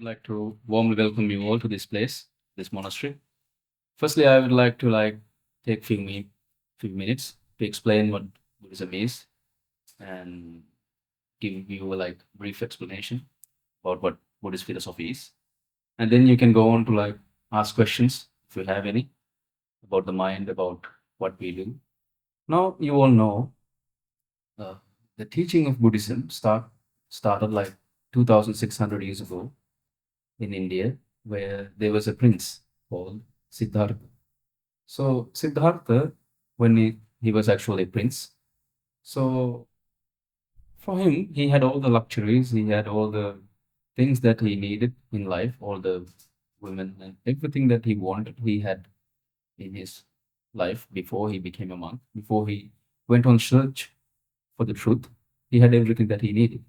like to warmly welcome you all to this place, this monastery. Firstly, I would like to take few minutes to explain what Buddhism is and give you brief explanation about what Buddhist philosophy is, and then you can go on to ask questions if you have any about the mind, about what we do. Now you all know uh, the teaching of Buddhism started 2,600 years ago in India, where there was a prince called Siddhartha. So Siddhartha, when he was actually a prince, so for him, he had all the luxuries, he had all the things that he needed in life, all the women and everything that he wanted, he had in his life before he became a monk, before he went on search for the truth. He had everything that he needed.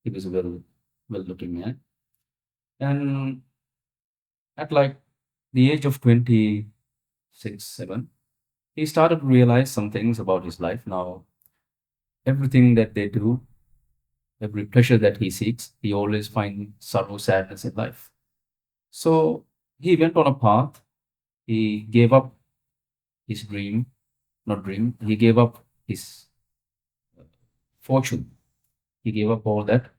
He was a well looking man. And at the age of 26, 7, he started to realize some things about his life. Now, everything that they do, every pleasure that he seeks, he always finds sorrow, sadness in life. So he went on a path. He gave up his dream, not dream, he gave up his fortune. He gave up all that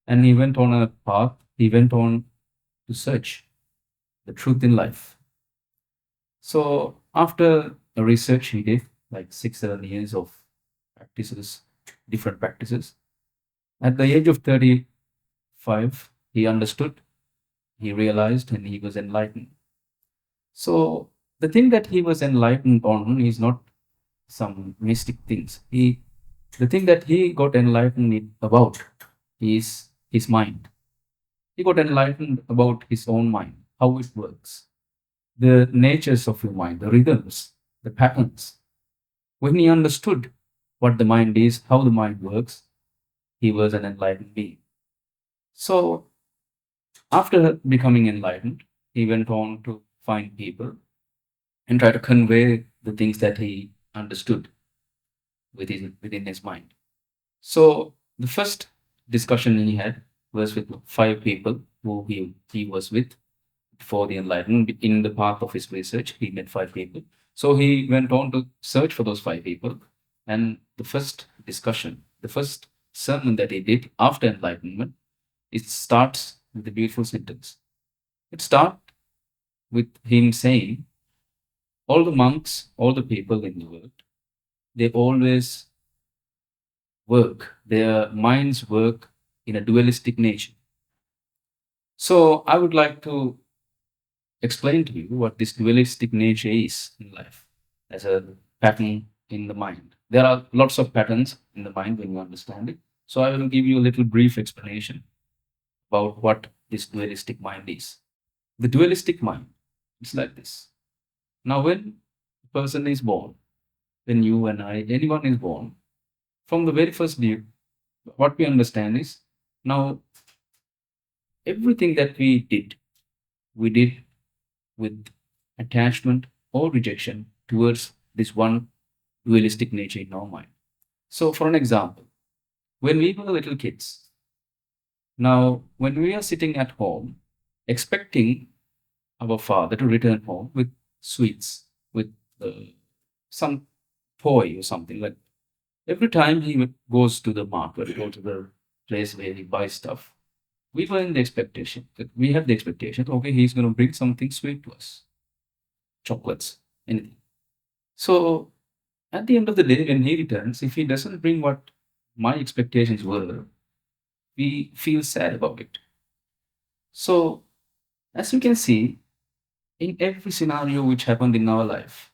and he went on a path. He went on to search the truth in life. So after a research he did, like 6, 7 years of practices, different practices, at the age of 35, he understood, he realized, and he was enlightened. So the thing that he was enlightened on is not some mystic things. The thing that he got enlightened about is his mind. He got enlightened about his own mind, how it works, the natures of your mind, the rhythms, the patterns. When he understood what the mind is, how the mind works, he was an enlightened being. So, after becoming enlightened, he went on to find people and try to convey the things that he understood within his mind. So, the first discussion he had was with 5 people who he was with for the enlightenment. In the path of his research, he met 5 people. So he went on to search for those 5 people. And the first discussion, the first sermon that he did after enlightenment, it starts with a beautiful sentence. It starts with him saying, all the monks, all the people in the world, they always work, their minds work in a dualistic nature. So I would like to explain to you what this dualistic nature is in life as a pattern in the mind. There are lots of patterns in the mind when you understand it. So I will give you a little brief explanation about what this dualistic mind is. The dualistic mind is like this. Now, when a person is born, when you and I, anyone is born, from the very first day, what we understand is now everything that we did with attachment or rejection towards this one dualistic nature in our mind. So, for an example, when we were little kids, now when we are sitting at home expecting our father to return home with sweets, with uh, some toy or something like every time he goes to the market, go to the place where he buys stuff, we were in the expectation that we have the expectation, okay, he's going to bring something sweet to us, chocolates, anything. So at the end of the day, when he returns, if he doesn't bring what my expectations were, we feel sad about it. So, as you can see, in every scenario which happened in our life,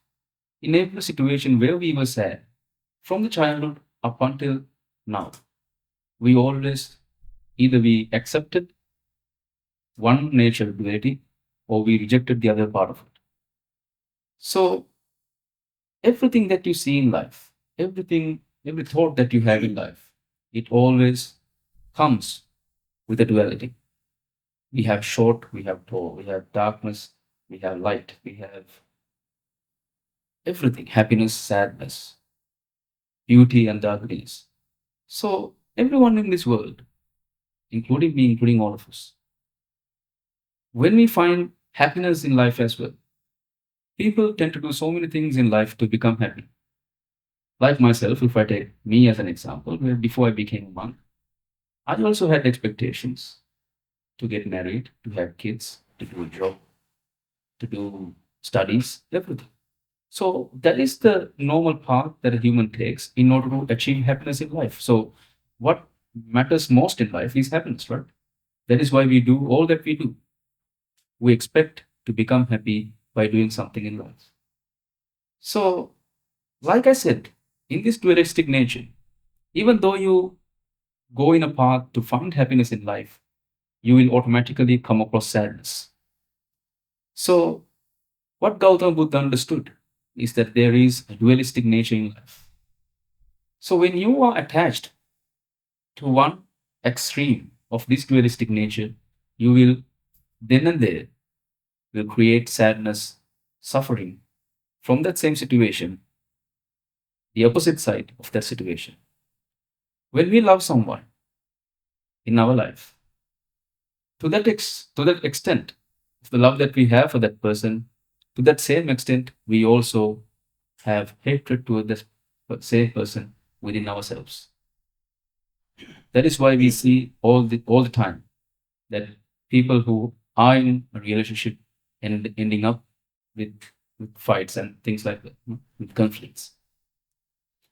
in every situation where we were sad, from the childhood up until now, we always either we accepted one nature duality or we rejected the other part of it. So, everything that you see in life, every thought that you have in life, it always comes with a duality. We have short, we have tall, we have darkness, we have light, we have everything, happiness, sadness, beauty, and ugliness. So, everyone in this world, including me, including all of us, when we find happiness in life as well, people tend to do so many things in life to become happy. Like myself, if I take me as an example, where before I became a monk, I also had expectations to get married, to have kids, to do a job, to do studies, everything. So that is the normal path that a human takes in order to achieve happiness in life. So what matters most in life is happiness, right? That is why we do all that we do. We expect to become happy by doing something in life. So, like I said, in this dualistic nature, even though you go in a path to find happiness in life, you will automatically come across sadness. So, what Gautama Buddha understood is that there is a dualistic nature in life. So, when you are attached to one extreme of this dualistic nature, you will then and there will create sadness, suffering from that same situation, the opposite side of that situation. When we love someone in our life, to that extent, the love that we have for that person, to that same extent, we also have hatred toward the same person within ourselves. That is why we see all the time that people who are in a relationship and ending up with fights and things like that, with conflicts.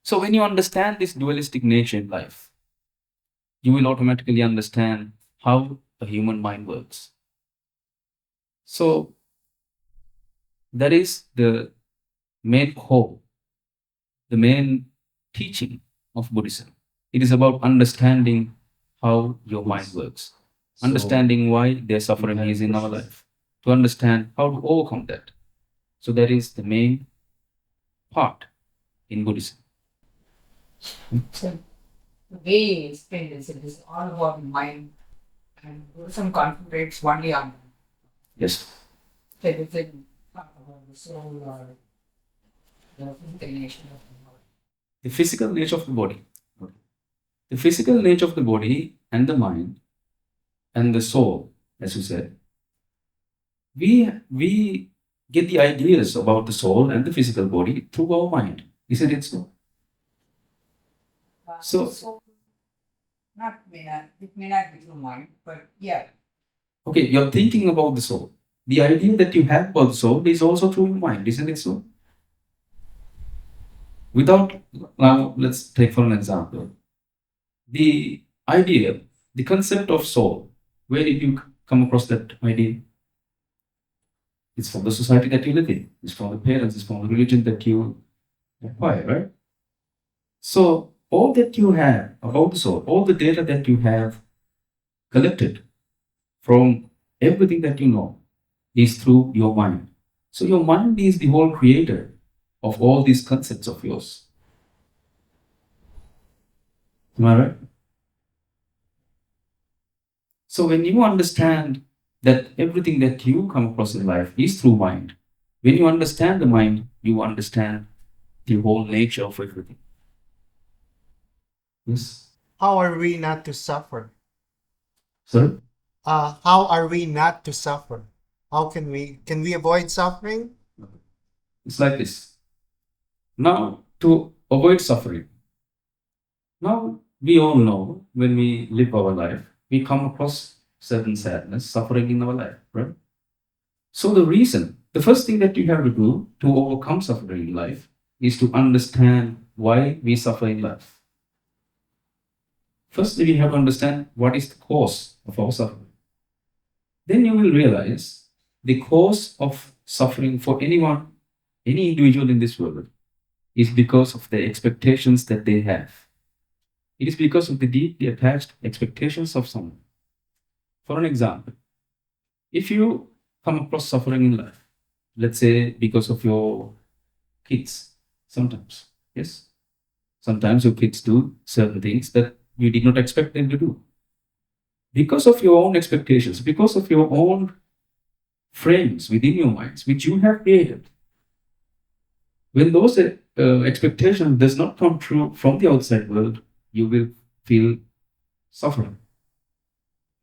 So when you understand this dualistic nature in life, you will automatically understand how a human mind works. So that is the main core, the main teaching of Buddhism. It is about understanding how your mind works, understanding why there's suffering is in our life, to understand how to overcome that. So that is the main part in Buddhism. So the way you explain this, it is all about mind, and Buddhism concentrates only on Yes. it isn't about the soul or the physical nature of the body. The physical nature of the body. The physical nature of the body and the mind and the soul, as you said, we get the ideas about the soul and the physical body through our mind. Isn't it so? So- It may not be through mind, but yeah. Okay, you're thinking about the soul. The idea that you have about the soul is also through your mind, isn't it so? Without, now let's take for an example. The idea, the concept of soul, where did you come across that idea? It's from the society that you live in, it's from the parents, it's from the religion that you acquire, right? So all that you have about the soul, all the data that you have collected from everything that you know is through your mind. So your mind is the whole creator of all these concepts of yours. Am I right? So when you understand that everything that you come across in life is through mind, when you understand the mind, you understand the whole nature of everything. Yes. How are we not to suffer? Sorry? How are we not to suffer? How can we avoid suffering? It's like this. Now, to avoid suffering, now we all know when we live our life, we come across certain sadness, suffering in our life, right? So the first thing that you have to do to overcome suffering in life is to understand why we suffer in life. Firstly, we have to understand what is the cause of our suffering. Then you will realize the cause of suffering for anyone, any individual in this world, is because of the expectations that they have. It is because of the deeply attached expectations of someone. For an example, if you come across suffering in life, let's say because of your kids, sometimes, yes, sometimes your kids do certain things that you did not expect them to do. Because of your own expectations, because of your own frames within your minds, which you have created, when those expectations does not come true from the outside world, you will feel suffering.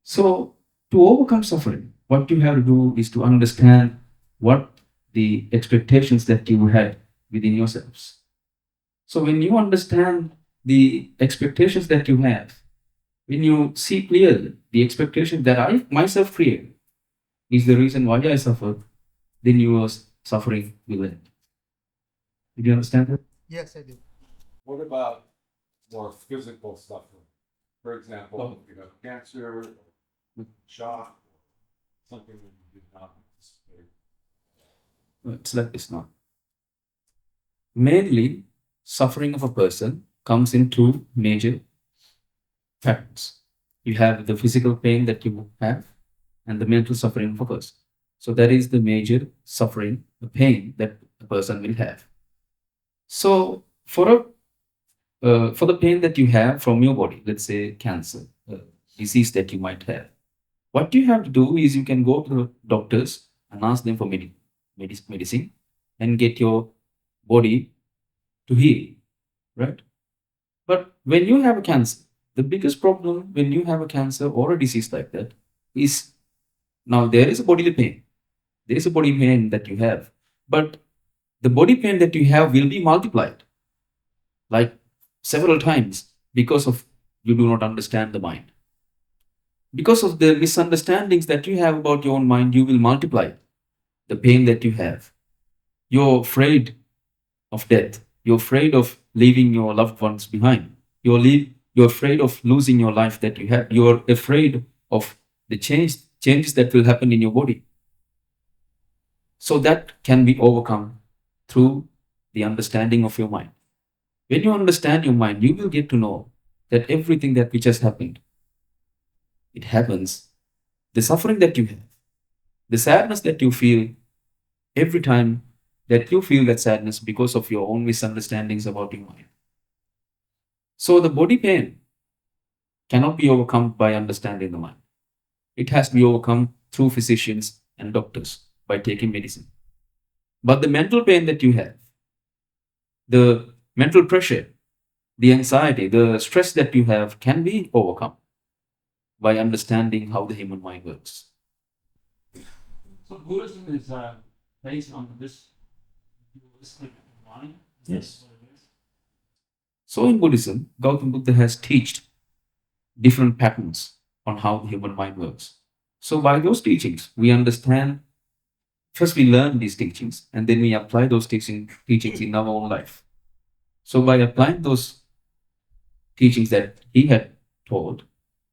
So to overcome suffering, what you have to do is to understand what the expectations that you had within yourselves. So when you understand the expectations that you have, when you see clearly the expectation that I myself created is the reason why I suffered, then your suffering will end. Did you understand that? Yes, I do. What about more physical suffering? For example, Oh. you know, cancer, shock, something that you did not anticipate. It's like this now. Mainly, suffering of a person comes in two major factors. You have the physical pain that you have and the mental suffering of a person. So that is the major suffering, the pain that a person will have. So for the pain that you have from your body, let's say cancer, disease that you might have, what you have to do is you can go to the doctors and ask them for medicine and get your body to heal, right? But when you have a cancer, the biggest problem when you have a cancer or a disease like that is now there is a bodily pain. There is a body pain that you have, but the body pain that you have will be multiplied like several times because of you do not understand the mind. Because of the misunderstandings that you have about your own mind, you will multiply the pain that you have. You're afraid of death. You're afraid of leaving your loved ones behind. You're afraid of losing your life that you have. You're afraid of the changes that will happen in your body. So that can be overcome through the understanding of your mind. When you understand your mind, you will get to know that everything that which has happened, it happens. The suffering that you have, the sadness that you feel every time that you feel that sadness because of your own misunderstandings about your mind. So the body pain cannot be overcome by understanding the mind. It has to be overcome through physicians and doctors by taking medicine. But the mental pain that you have, the mental pressure, the anxiety, the stress that you have can be overcome by understanding how the human mind works. So Buddhism is based on this dualistic mind. Yes. So in Buddhism, Gautam Buddha has taught different patterns on how the human mind works. So by those teachings, we understand. First, we learn these teachings, and then we apply those teachings in our own life. So by applying those teachings that he had taught,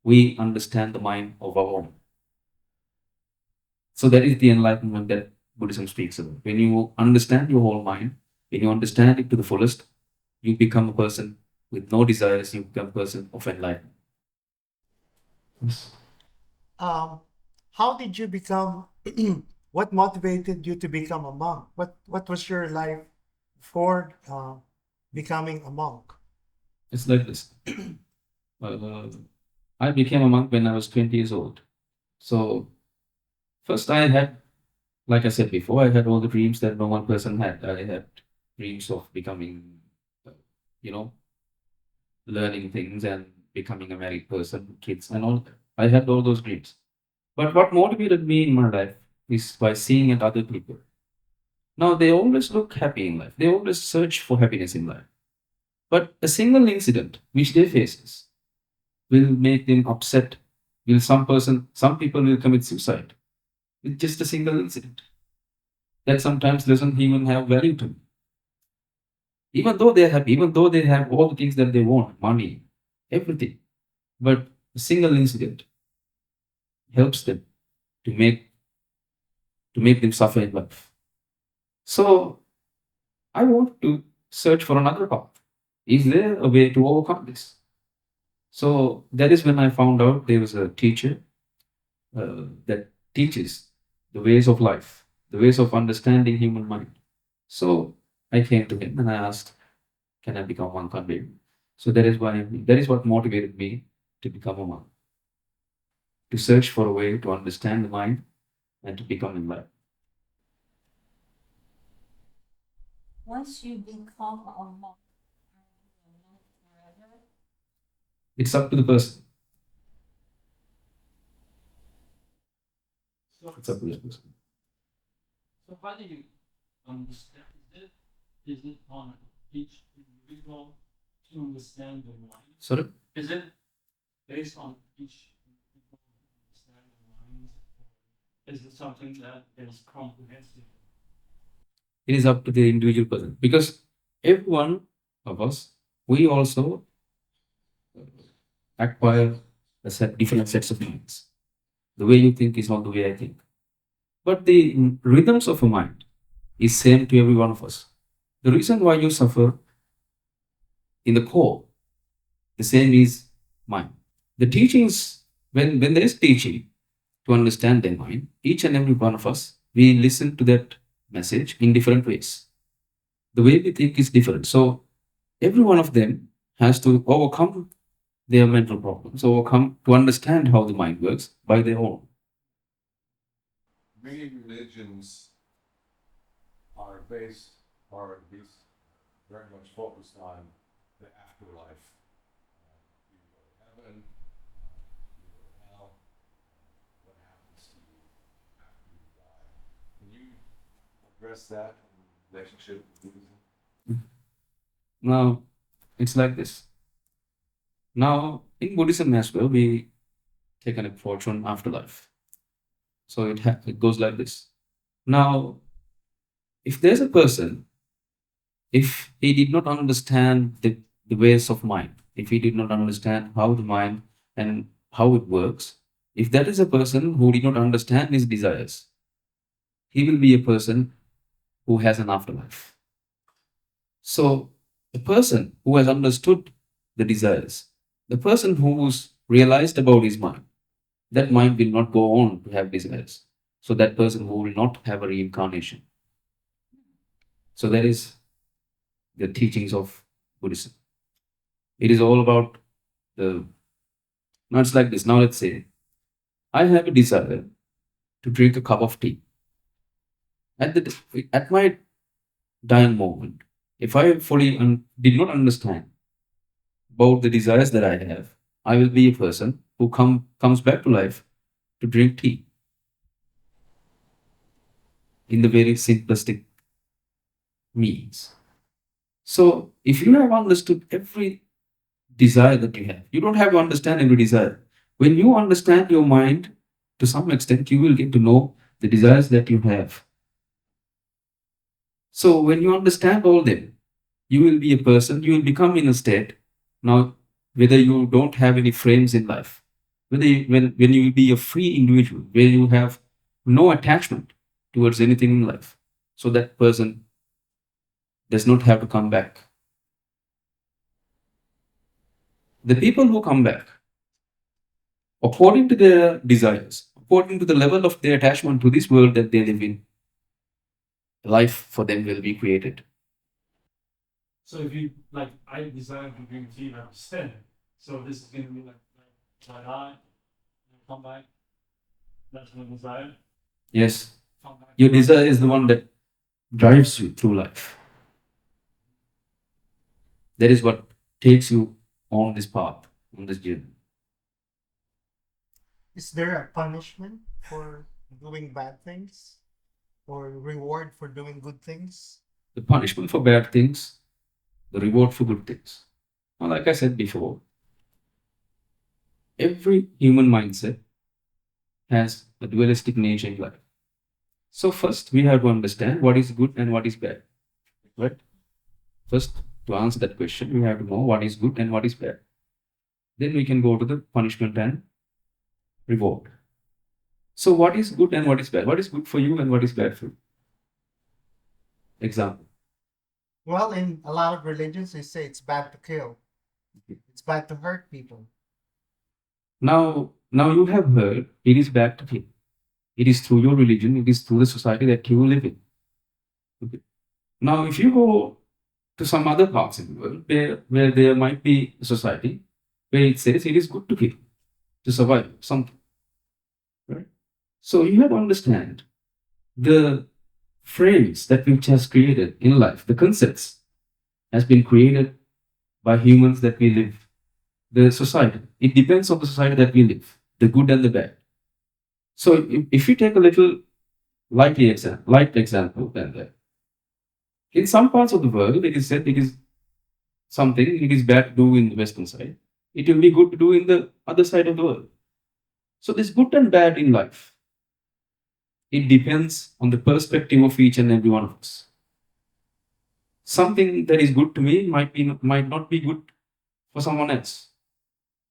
we understand the mind of our own. So that is the enlightenment that Buddhism speaks about. When you understand your whole mind, when you understand it to the fullest, you become a person with no desires, you become a person of enlightenment. Yes. How did you become? What motivated you to become a monk? What was your life before becoming a monk? It's like this. I became a monk when I was 20 years old. So first I had, like I said before, I had all the dreams that no one person had. I had dreams of becoming, you know, learning things and becoming a married person, kids and all that. I had all those dreams. But what motivated me in my life is by seeing at other people. Now they always look happy in life. They always search for happiness in life. But a single incident which they faces will make them upset. Some people will commit suicide with just a single incident. That sometimes doesn't even have value to them. Even though they're happy, even though they have all the things that they want, money, everything. But a single incident helps them to make them suffer in life. So I want to search for another path. Is there a way to overcome this? So that is when I found out there was a teacher that teaches the ways of life, the ways of understanding human mind. So I came to him and I asked, "Can I become monk one day?" So that is what motivated me to become a monk, to search for a way to understand the mind and to become enlightened. Once you become a monk, are you a monk forever? It's up to the person. It's up to that person. So how do you understand? Is it on each individual to understand the mind? Sorry? Is it based on each individual to understand the mind? Or is it something that is comprehensive? It is up to the individual person, because every one of us, we also acquire a different sets of minds. The way you think is not the way I think. But the rhythms of a mind is same to every one of us. The reason why you suffer in the core, the same is mind. The teachings, when there is teaching to understand the mind, each and every one of us, we listen to that message in different ways. The way we think is different. So every one of them has to overcome their mental problems, overcome to understand how the mind works by their own. Many religions are based, or at least very much focused on the afterlife. You go to heaven, you go to hell, what happens to you after you die. Can you address that in relationship with Buddhism? Now, it's like this. Now, in Buddhism as well, we take an approach on afterlife. So it goes like this. Now, if there's a person, if he did not understand the ways of mind, if he did not understand how the mind and how it works, if that is a person who did not understand his desires, he will be a person who has an afterlife. So, a person who has understood the desires, the person who's realized about his mind, that mind will not go on to have desires. So that person who will not have a reincarnation. So that is the teachings of Buddhism. It is all about now it's like this. Now let's say I have a desire to drink a cup of tea. At my dying moment, if I fully did not understand about the desires that I have, I will be a person who comes back to life to drink tea in the very simplistic means. So, if you have understood every desire that you have, you don't have to understand every desire. When you understand your mind to some extent, you will get to know the desires that you have. So, when you understand all them, you will be a person, you will become in a state. Now, whether you don't have any frames in life, when you will be a free individual, where you have no attachment towards anything in life, so that person does not have to come back. The people who come back, according to their desires, according to the level of their attachment to this world that they live in, life for them will be created. So if you like, I desire to drink tea, I understand it. So this is going to be like I die, come back. That's my desire. Yes, Come back. your desire is the one that drives you through life. That is what takes you on this path, on this journey. Is there a punishment for doing bad things, or reward for doing good things? The punishment for bad things, the reward for good things. Now, like I said before, every human mindset has a dualistic nature in life. So first, we have to understand what is good and what is bad, right? First, to answer that question, we have to know what is good and what is bad. Then we can go to the punishment and reward. So what is good and what is bad? What is good for you and what is bad for you? Example. Well, in a lot of religions, they say it's bad to kill. It's bad to hurt people. Now you have heard it is bad to kill. It is through your religion, it is through the society that you live in. Okay. Now, if you go to some other parts in the world where there might be a society where it says it is good to kill, to survive something. Right? So you have to understand the frames that which has created in life, the concepts has been created by humans that we live. The society, it depends on the society that we live, the good and the bad. So if you take a little light example, then in some parts of the world, it is said it is something it is bad to do in the Western side. It will be good to do in the other side of the world. So there's good and bad in life. It depends on the perspective of each and every one of us. Something that is good to me might not be good for someone else.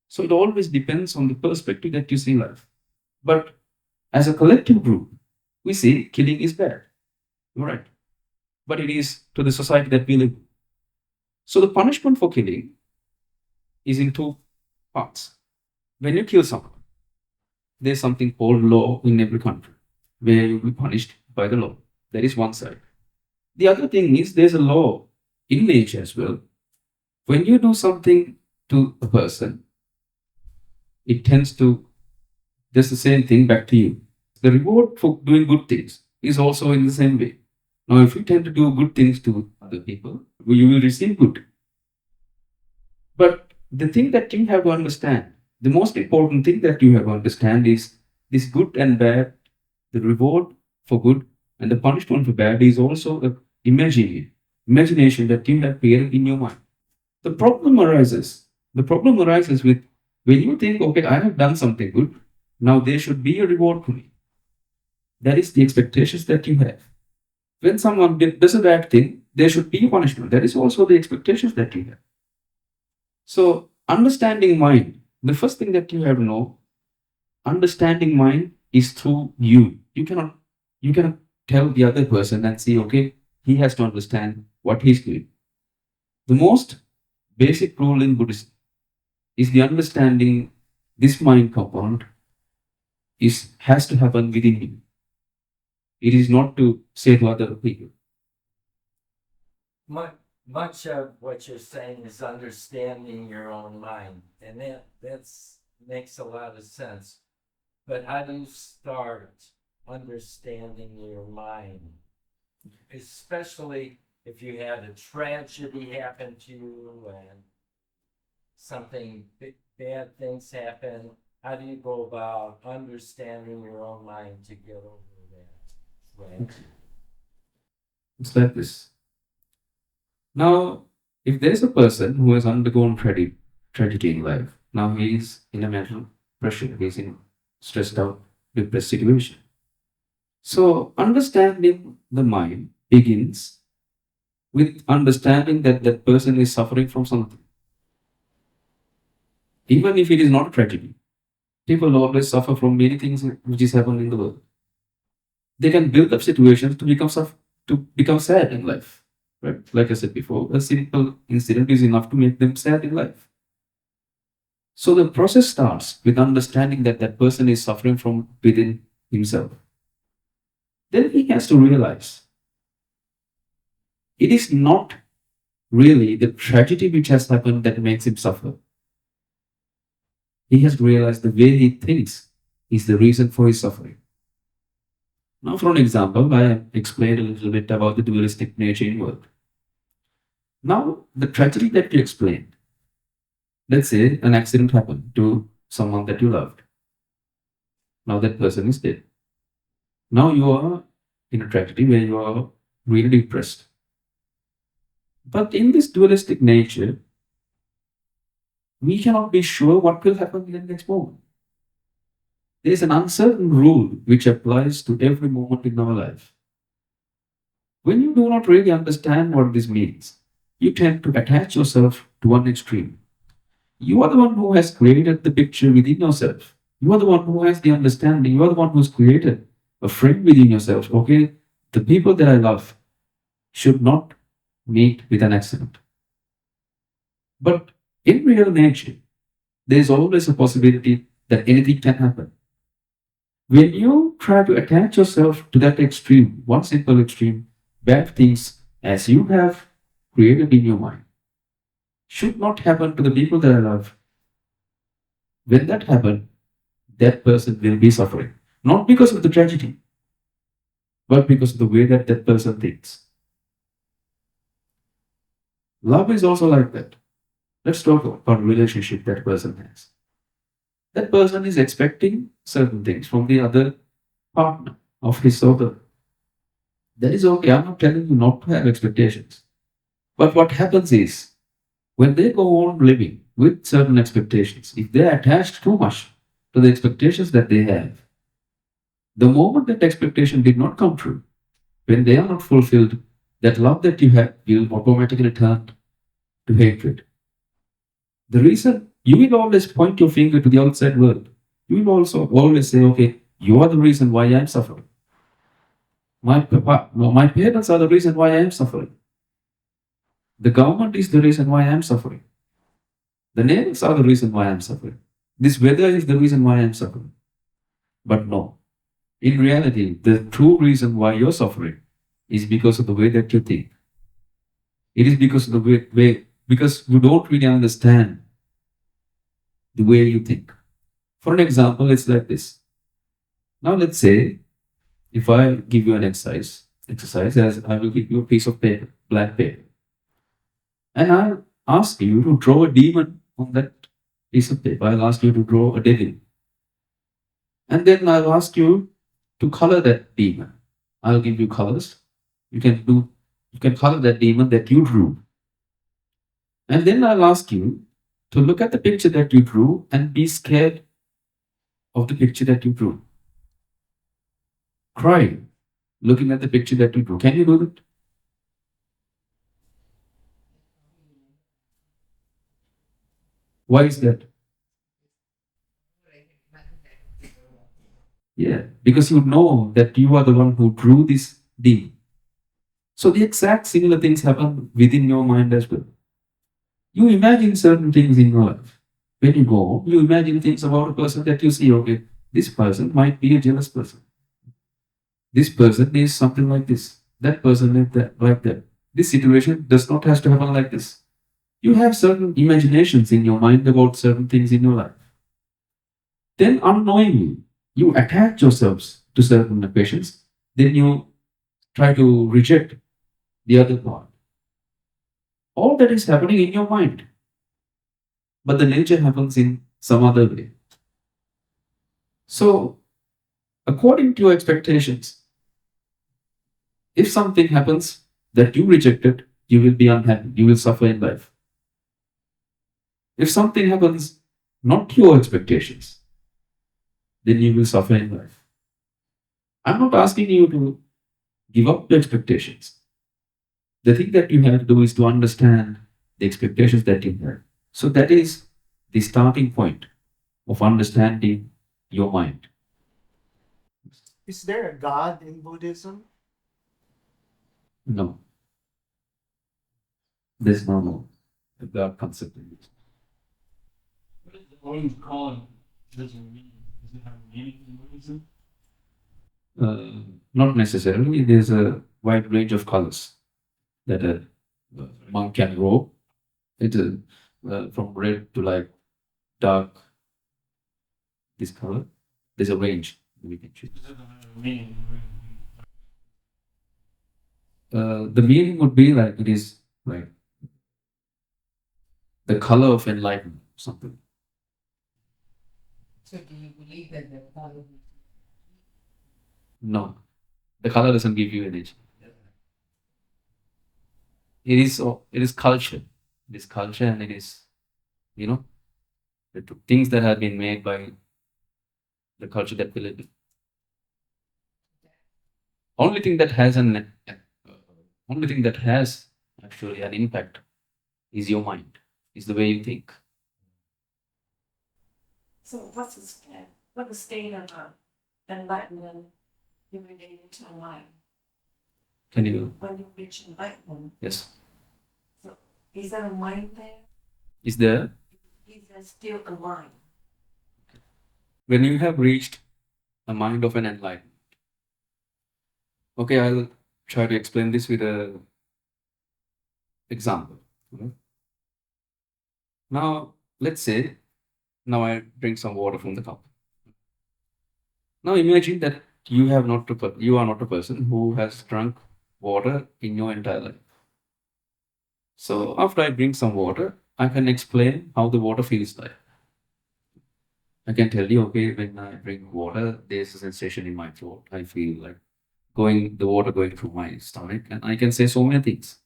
So it always depends on the perspective that you see life. But as a collective group, we say killing is bad. You're right. But it is to the society that we live in. So the punishment for killing is in two parts. When you kill someone, there's something called law in every country, where you'll be punished by the law. That is one side. The other thing is there's a law in nature as well. When you do something to a person, it tends to do the same thing back to you. The reward for doing good things is also in the same way. Now, if you tend to do good things to other people, you will receive good. But the thing that you have to understand, the most important thing that you have to understand is this good and bad, the reward for good and the punishment for bad is also an imagination that you have created in your mind. The problem arises with when you think, okay, I have done something good, now there should be a reward for me. That is the expectations that you have. When someone does a bad thing, there should be a punishment. That is also the expectations that you have. So, understanding mind, the first thing that you have to know, understanding mind is through you. You cannot tell the other person and say, okay, he has to understand what he's doing. The most basic rule in Buddhism is the understanding this mind component has to happen within you. It is not to say to other people. Much of what you're saying is understanding your own mind, and that makes a lot of sense. But how do you start understanding your mind? Especially if you had a tragedy happen to you and bad things happen, how do you go about understanding your own mind to get over that tragedy? It's like this. Now, if there's a person who has undergone tragedy in life, now he is in a mental pressure, he's in stressed out, depressed situation. So, understanding the mind begins with understanding that that person is suffering from something. Even if it is not a tragedy, people always suffer from many things which is happening in the world. They can build up situations to become sad in life. Right? Like I said before, a simple incident is enough to make them sad in life. So the process starts with understanding that that person is suffering from within himself. Then he has to realize it is not really the tragedy which has happened that makes him suffer. He has to realize the way he thinks is the reason for his suffering. Now, for an example, I explained a little bit about the dualistic nature in the world. Now, the tragedy that you explained, let's say an accident happened to someone that you loved. Now that person is dead. Now you are in a tragedy where you are really depressed. But in this dualistic nature, we cannot be sure what will happen in the next moment. There is an uncertain rule which applies to every moment in our life. When you do not really understand what this means, you tend to attach yourself to one extreme. You are the one who has created the picture within yourself. You are the one who has the understanding. You are the one who has created a frame within yourself. Okay, the people that I love should not meet with an accident. But in real nature, there is always a possibility that anything can happen. When you try to attach yourself to that extreme, one simple extreme, bad things as you have created in your mind should not happen to the people that I love. When that happens, that person will be suffering. Not because of the tragedy, but because of the way that that person thinks. Love is also like that. Let's talk about the relationship that person has. That person is expecting certain things from the other partner of his or her. That is okay. I'm not telling you not to have expectations. But what happens is, when they go on living with certain expectations, if they are attached too much to the expectations that they have, the moment that expectation did not come true, when they are not fulfilled, that love that you have will automatically turn to hatred. The reason you will always point your finger to the outside world, you will also always say, okay, you are the reason why I am suffering. My parents are the reason why I am suffering. The government is the reason why I am suffering. The neighbors are the reason why I am suffering. This weather is the reason why I am suffering. But no. In reality, the true reason why you're suffering is because of the way that you think. It is because of the way because you don't really understand the way you think. For an example, it's like this. Now let's say if I give you an exercise as I will give you a piece of paper, black paper, and I'll ask you to draw a demon on that piece of paper. I'll ask you to draw a devil. And then I'll ask you to color that demon. I'll give you colors. You can color that demon that you drew. And then I'll ask you to look at the picture that you drew and be scared of the picture that you drew. Cry looking at the picture that you drew. Can you do that? Why is that? Yeah, because you know that you are the one who drew this demon. So the exact similar things happen within your mind as well. You imagine certain things in your life. When you go home, you imagine things about a person that you see, okay, this person might be a jealous person. This person is something like this. That person is like that. This situation does not have to happen like this. You have certain imaginations in your mind about certain things in your life. Then unknowingly, you attach yourselves to certain occasions. Then you try to reject the other part. All that is happening in your mind. But the nature happens in some other way. So, according to your expectations, if something happens that you rejected, you will be unhappy. You will suffer in life. If something happens not to your expectations, then you will suffer in life. I'm not asking you to give up the expectations. The thing that you have to do is to understand the expectations that you have. So that is the starting point of understanding your mind. Is there a God in Buddhism? No. There's no the God concept in it. What is the orange color? Does it mean? Does it have a meaning in Buddhism? Not necessarily. There's a wide range of colors that a monk can grow. It's from red to like dark, this color. There's a range we can choose. Does it have a meaning? The meaning would be like it is like the color of enlightenment, something. So do you believe that the color? No, the color doesn't give you energy. It is culture. It is culture, and it is, the things that have been made by the culture that we live in. Only thing that has actually an impact is your mind, is the way you think. So what's the state of enlightenment you relate to mind? Can you? When you reach enlightenment, Yes. so is there a mind there? Is there? Is there still a mind? When you have reached a mind of an enlightenment. Okay, I'll try to explain this with a example. Now, let's say, now I drink some water from the cup. Now imagine that you are not a person who has drunk water in your entire life. So after I drink some water, I can explain how the water feels like. I can tell you, okay, when I drink water, there's a sensation in my throat. I feel like the water going through my stomach, and I can say so many things.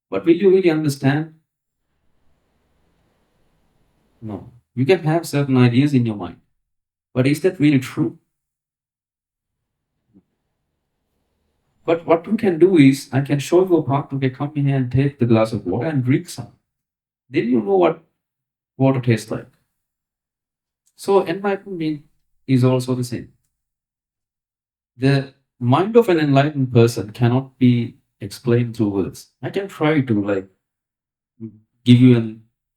But will you really understand? No. You can have certain ideas in your mind. But is that really true? But what you can do is, I can show you a path. Okay, come in here and take the glass of water and drink some. Then you know what water tastes like. So enlightenment is also the same. The mind of an enlightened person cannot be explained through words. I can try to give you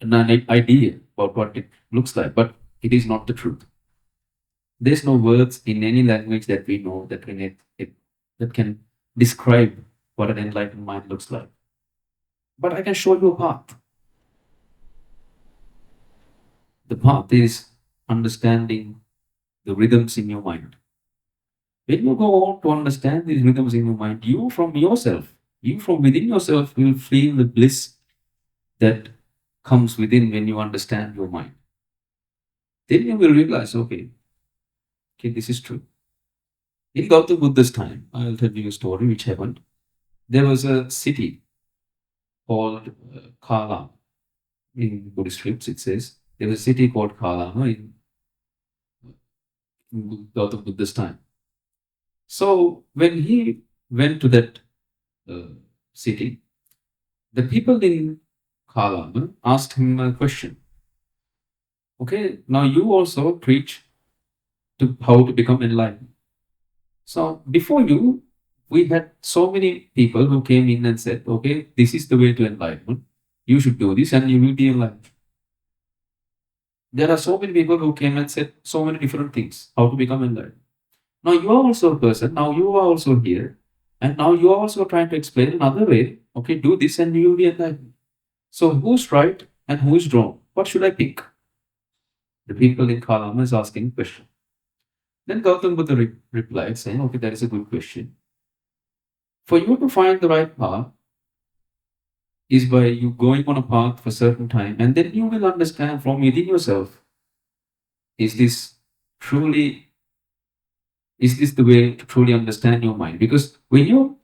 an idea about what it looks like, but it is not the truth. There's no words in any language that we know that can describe what an enlightened mind looks like. But I can show you a path. The path is understanding the rhythms in your mind. When you go on to understand these rhythms in your mind, you from within yourself will feel the bliss that comes within when you understand your mind. Then you will realize, okay, this is true. In Gautama Buddha's time, I'll tell you a story which happened. There was a city called Kala. In Buddhist scripts, it says there was a city called Kala in Gautama Buddha's time. So when he went to that city, the people in Kala asked him a question. Okay, now you also preach to how to become enlightened. So before you, we had so many people who came in and said, okay, this is the way to enlightenment. You should do this and you will be enlightened. There are so many people who came and said so many different things, how to become enlightened. Now you are also a person, now you are also here, and now you are also trying to explain another way, okay, do this and you will be enlightened. So who's right and who is wrong? What should I pick? The people in Kalama is asking a question. Then Gautama Buddha replied saying, okay, that is a good question. For you to find the right path is by you going on a path for a certain time, and then you will understand from within yourself, is this the way to truly understand your mind? Because when you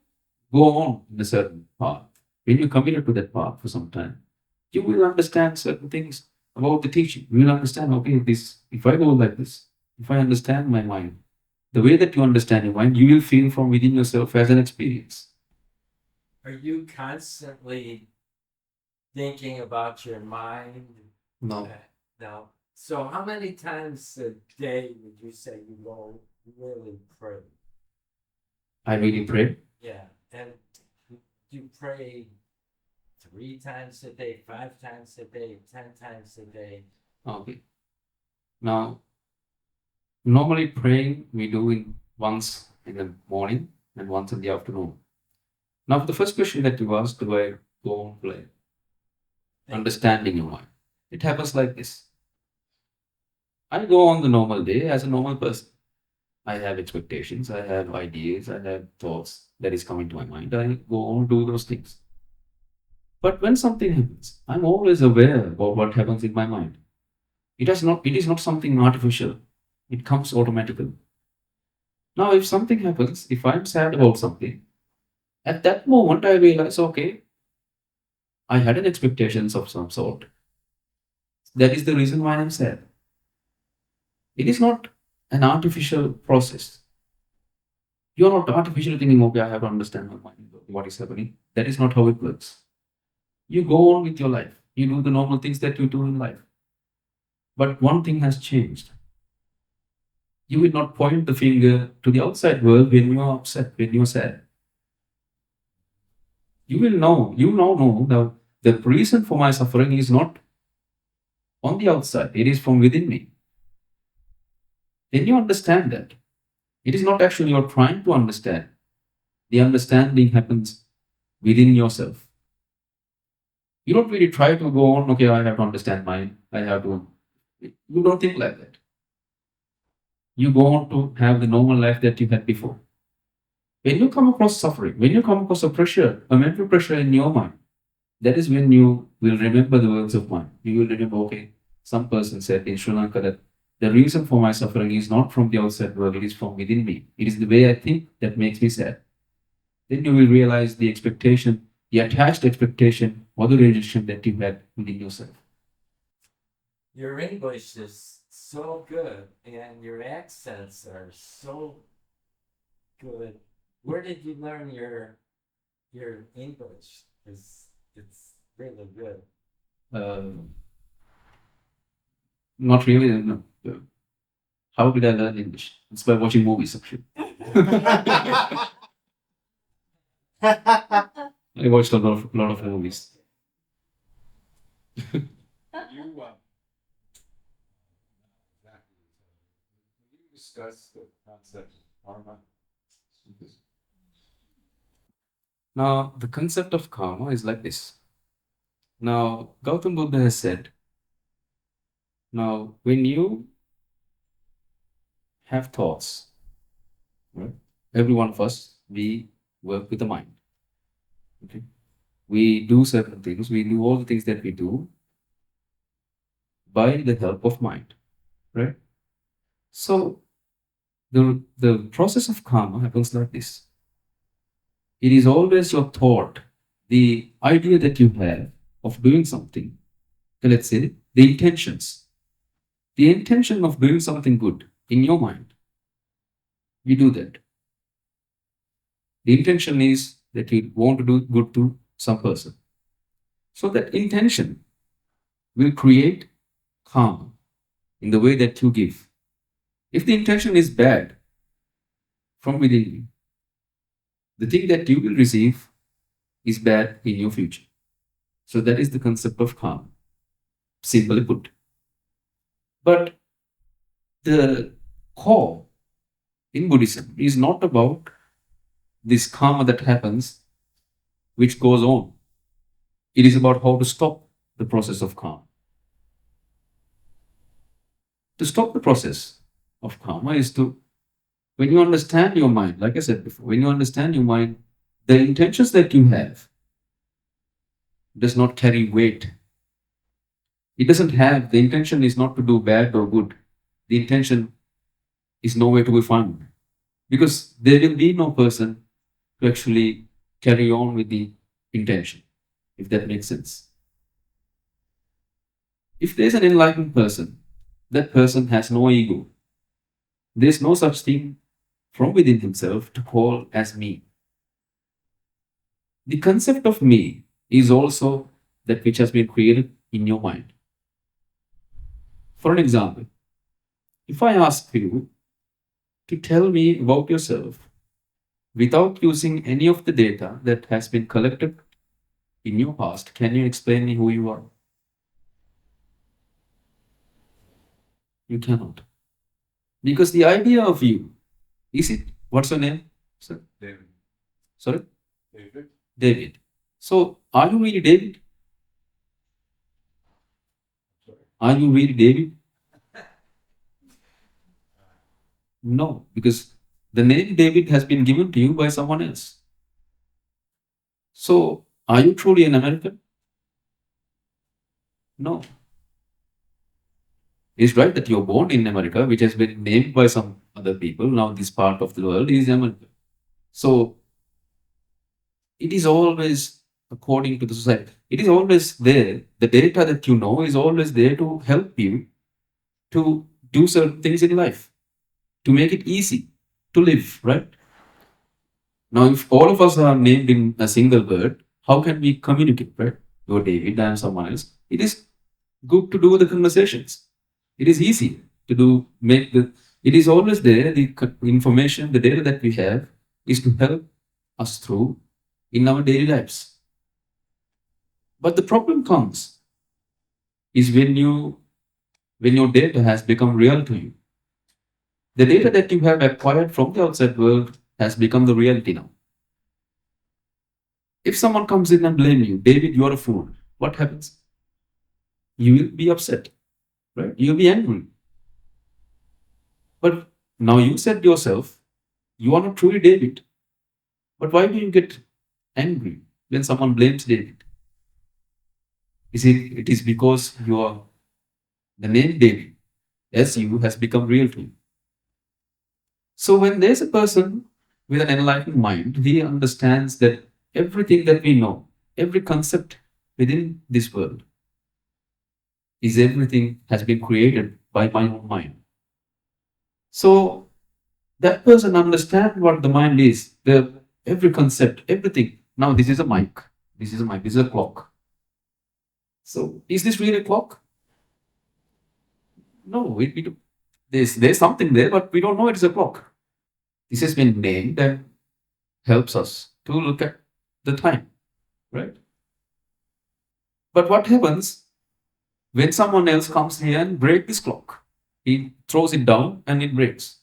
go on in a certain path, when you committed to that path for some time, you will understand certain things about the teaching. You will understand, okay, if I go like this, if I understand my mind, the way that you understand your mind, you will feel from within yourself as an experience. Are you constantly thinking about your mind? No. No. So how many times a day would you say you go really pray? I really pray. Yeah. And you pray 3 times a day, 5 times a day, 10 times a day? Okay. Now, normally praying we do once in the morning and once in the afternoon. Now, for the first question that you asked, do I go on play? Understanding your mind. It happens like this. I go on the normal day as a normal person. I have expectations, I have ideas, I have thoughts that is coming to my mind. I go on do those things. But when something happens, I'm always aware about what happens in my mind. It is not something artificial. It comes automatically. Now, if something happens, if I'm sad about something, at that moment I realize, okay, I had an expectations of some sort. That is the reason why I'm sad. It is not an artificial process. You're not artificially thinking, okay, I have to understand my mind, what is happening. That is not how it works. You go on with your life. You do the normal things that you do in life. But one thing has changed. You will not point the finger to the outside world when you are upset, when you are sad. You now know that the reason for my suffering is not on the outside, it is from within me. Then you understand that. It is not actually you're trying to understand. The understanding happens within yourself. You don't really try to go on, okay, I have to understand mine. You don't think like that. You go on to have the normal life that you had before. When you come across suffering, when you come across a mental pressure in your mind, that is when you will remember the words of mine. You will remember, okay, some person said in Sri Lanka that the reason for my suffering is not from the outside world, it is from within me. It is the way I think that makes me sad. Then you will realize the expectation, the attached expectation or the rejection that you had within yourself. Your English is so good and your accents are so good. Where did you learn your English? It's really good. Not really. No. How did I learn English? It's by watching movies, actually. I watched a lot of movies. You, exactly. Can you discuss the concept of karma? Now, the concept of karma is like this. Now, Gautam Buddha has said, now, when you have thoughts, right? Every one of us, we work with the mind. Okay? We do certain things, we do all the things that we do by the help of mind, right? So, the process of karma happens like this. It is always your thought, the idea that you have of doing something, let's say the intentions. The intention of doing something good in your mind, you do that. The intention is that you want to do good to some person. So that intention will create karma in the way that you give. If the intention is bad from within you, the thing that you will receive is bad in your future. So that is the concept of karma, simply put. But the core in Buddhism is not about this karma that happens, which goes on. It is about how to stop the process of karma. To stop the process of karma is to, when you understand your mind, like I said before, when you understand your mind, the intentions that you have does not carry weight. It doesn't have, the intention is not to do bad or good. The intention is nowhere to be found. Because there will be no person to actually carry on with the intention, if that makes sense. If there's an enlightened person, that person has no ego. There's no such thing from within himself to call as me. The concept of me is also that which has been created in your mind. For an example, if I ask you to tell me about yourself without using any of the data that has been collected in your past, can you explain me who you are? You cannot. Because the idea of you, is it, what's your name? Sir? David. Sorry? David? David. So, are you really David? Sorry. Are you really David? No, because the name David has been given to you by someone else. So, are you truly an American? No. It's right that you're born in America, which has been named by some other people. Now, this part of the world is America. So, it is always according to the society. It is always there. The data that you know is always there to help you to do certain things in life, to make it easy to live, right? Now, if all of us are named in a single word, how can we communicate, right? You're David, I am someone else. It is good to do the conversations. It is easy to do, it is always there, the information, the data that we have is to help us through in our daily lives. But the problem comes is when your data has become real to you. The data that you have acquired from the outside world has become the reality now. If someone comes in and blames you, David, you are a fool, what happens? You will be upset, right? You'll be angry. But now you said yourself, you are not truly David. But why do you get angry when someone blames David? It is because you are the name David as you has become real to you. So when there's a person with an enlightened mind, he understands that everything that we know, every concept within this world, is everything has been created by my own mind. So that person understands what the mind is, every concept, everything. Now this is a mic, this is a mic, this is a clock. So is this really a clock? No, there's something there, but we don't know it's a clock. This has been named and helps us to look at the time, right? But what happens when someone else comes here and breaks this clock? He throws it down and it breaks.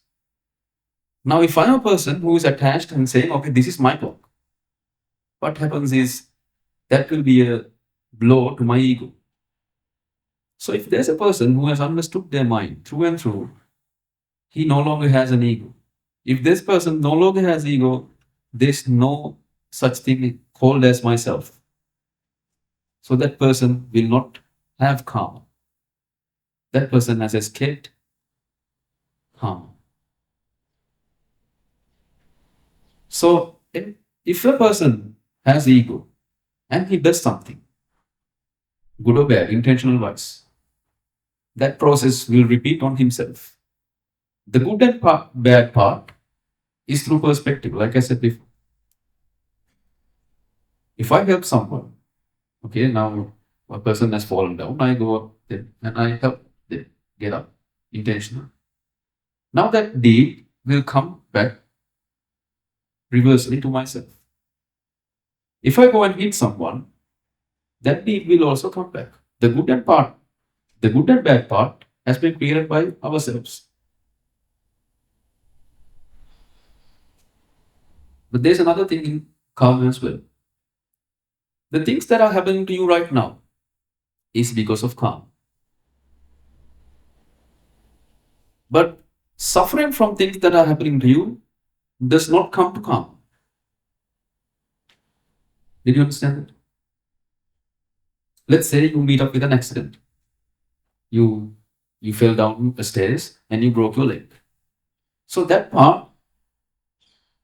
Now, if I'm a person who is attached and saying, okay, this is my clock, what happens is that will be a blow to my ego. So if there's a person who has understood their mind through and through, he no longer has an ego. If this person no longer has ego, there's no such thing called as myself. So that person will not have karma. That person has escaped karma. So if a person has ego and he does something, good or bad, intentional wise, that process will repeat on himself. The good and bad part is through perspective, like I said before. If I help someone, okay, now a person has fallen down, I go up there and I help them get up, intentional. Now that deed will come back reversely to myself. If I go and hit someone, that deed will also come back. The good and bad part has been created by ourselves. But there's another thing in karma as well. The things that are happening to you right now is because of karma. But suffering from things that are happening to you does not come to karma. Did you understand that? Let's say you meet up with an accident. You fell down the stairs and you broke your leg. So that part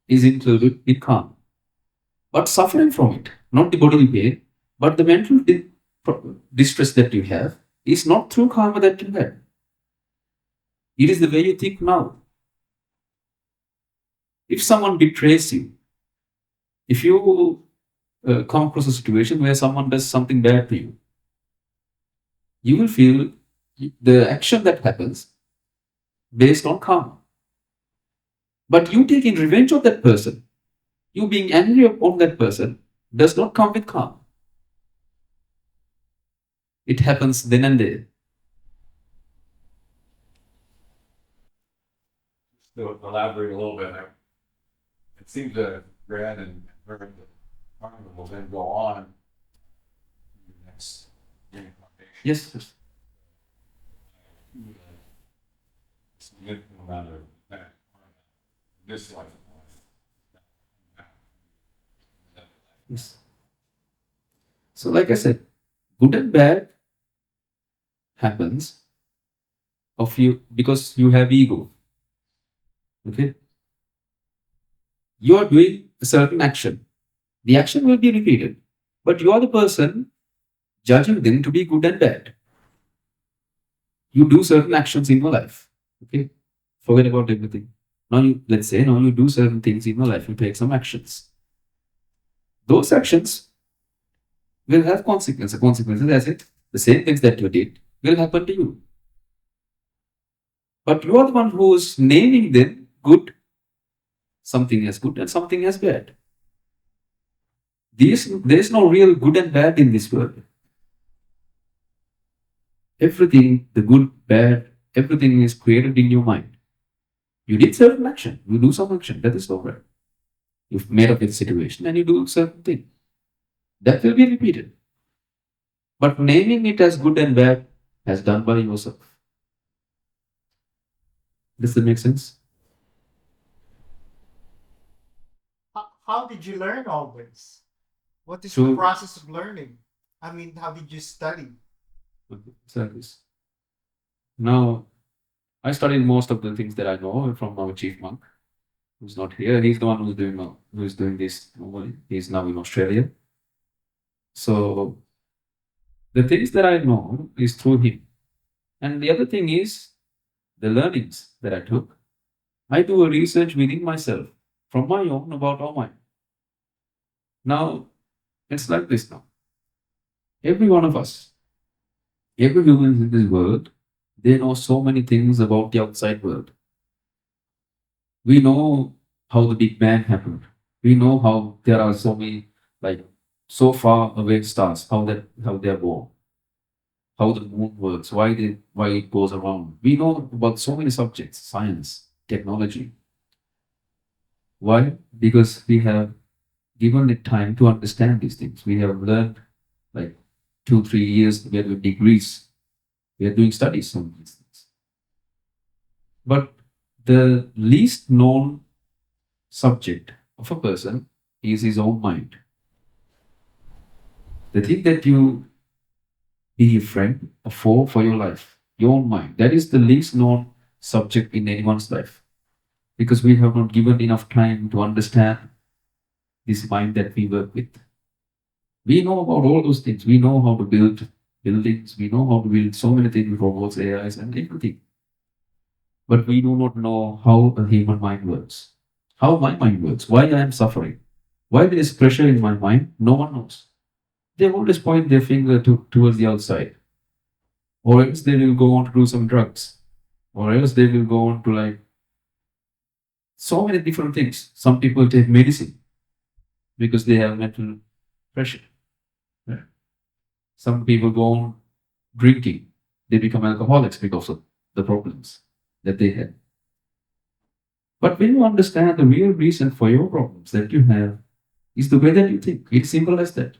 is included in karma. But suffering from it, not the bodily pain, but the mental distress that you have, is not through karma that you had. It is the way you think now. If someone betrays you, if you come across a situation where someone does something bad to you, you will feel the action that happens based on karma. But you taking revenge on that person, you being angry upon that person, does not come with karma. It happens then and there. Just to elaborate a little bit, it seems that Brad and Herb will then go on to the next reincarnation. Yes. Significant amount of that this life. Yes. So like I said, good and bad happens of you because you have ego. Okay? You are doing a certain action. The action will be repeated, but you are the person judging them to be good and bad. You do certain actions in your life. Okay? Forget about everything. Now let's say you do certain things in your life, you take some actions. Those actions will have consequences. Consequences, as it, the same things that you did will happen to you. But you are the one who is naming them good, something as good and something as bad. There is no real good and bad in this world. Everything, the good, bad, everything is created in your mind. You did certain action, you do some action, that is all right. You've made up with the situation and you do certain thing. That will be repeated. But naming it as good and bad has done by yourself. Does that make sense? How did you learn all this? What is So- the process of learning? I mean, how did you study? Service. Now, I studied most of the things that I know from our chief monk, who's not here. He's the one who's doing this normally. He's now in Australia. So the things that I know is through him. And the other thing is the learnings that I took. I do a research within myself from my own about all mine. Now, it's like this now. Every one of us, every human in this world, they know so many things about the outside world. We know how the Big Bang happened. We know how there are so many, like, so far away stars, how they are born, how the moon works, why it goes around. We know about so many subjects, science, technology. Why? Because we have given it time to understand these things. We have learned like 2-3 years, we have degrees. We are doing studies on these things. But the least known subject of a person is his own mind. The thing that you be a friend, a foe for your life, your own mind, that is the least known subject in anyone's life. Because we have not given enough time to understand this mind that we work with. We know about all those things. We know how to build buildings. We know how to build so many things, robots, AIs, and everything. But we do not know how a human mind works. How my mind works. Why I am suffering. Why there is pressure in my mind. No one knows. They always point their finger towards the outside. Or else they will go on to do some drugs. Or else they will go on to like so many different things. Some people take medicine because they have mental pressure. Yeah. Some people go on drinking. They become alcoholics because of the problems that they have. But when you understand the real reason for your problems that you have is the way that you think. It's simple as that.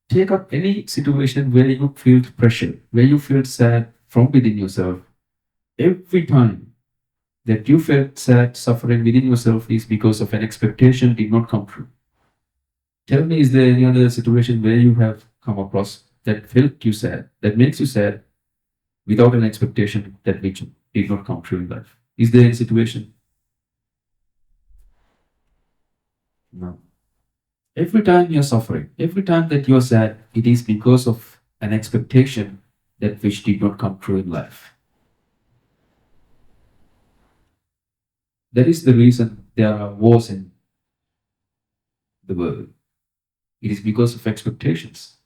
Take up any situation where you feel pressure, where you feel sad from within yourself. Every time that you felt sad, suffering within yourself is because of an expectation did not come true. Tell me, is there any other situation where you have come across that felt you sad, that makes you sad without an expectation that which did not come true in life? Is there any situation? No. Every time you're suffering, every time that you're sad, it is because of an expectation that which did not come true in life. That is the reason there are wars in the world. It is because of expectations.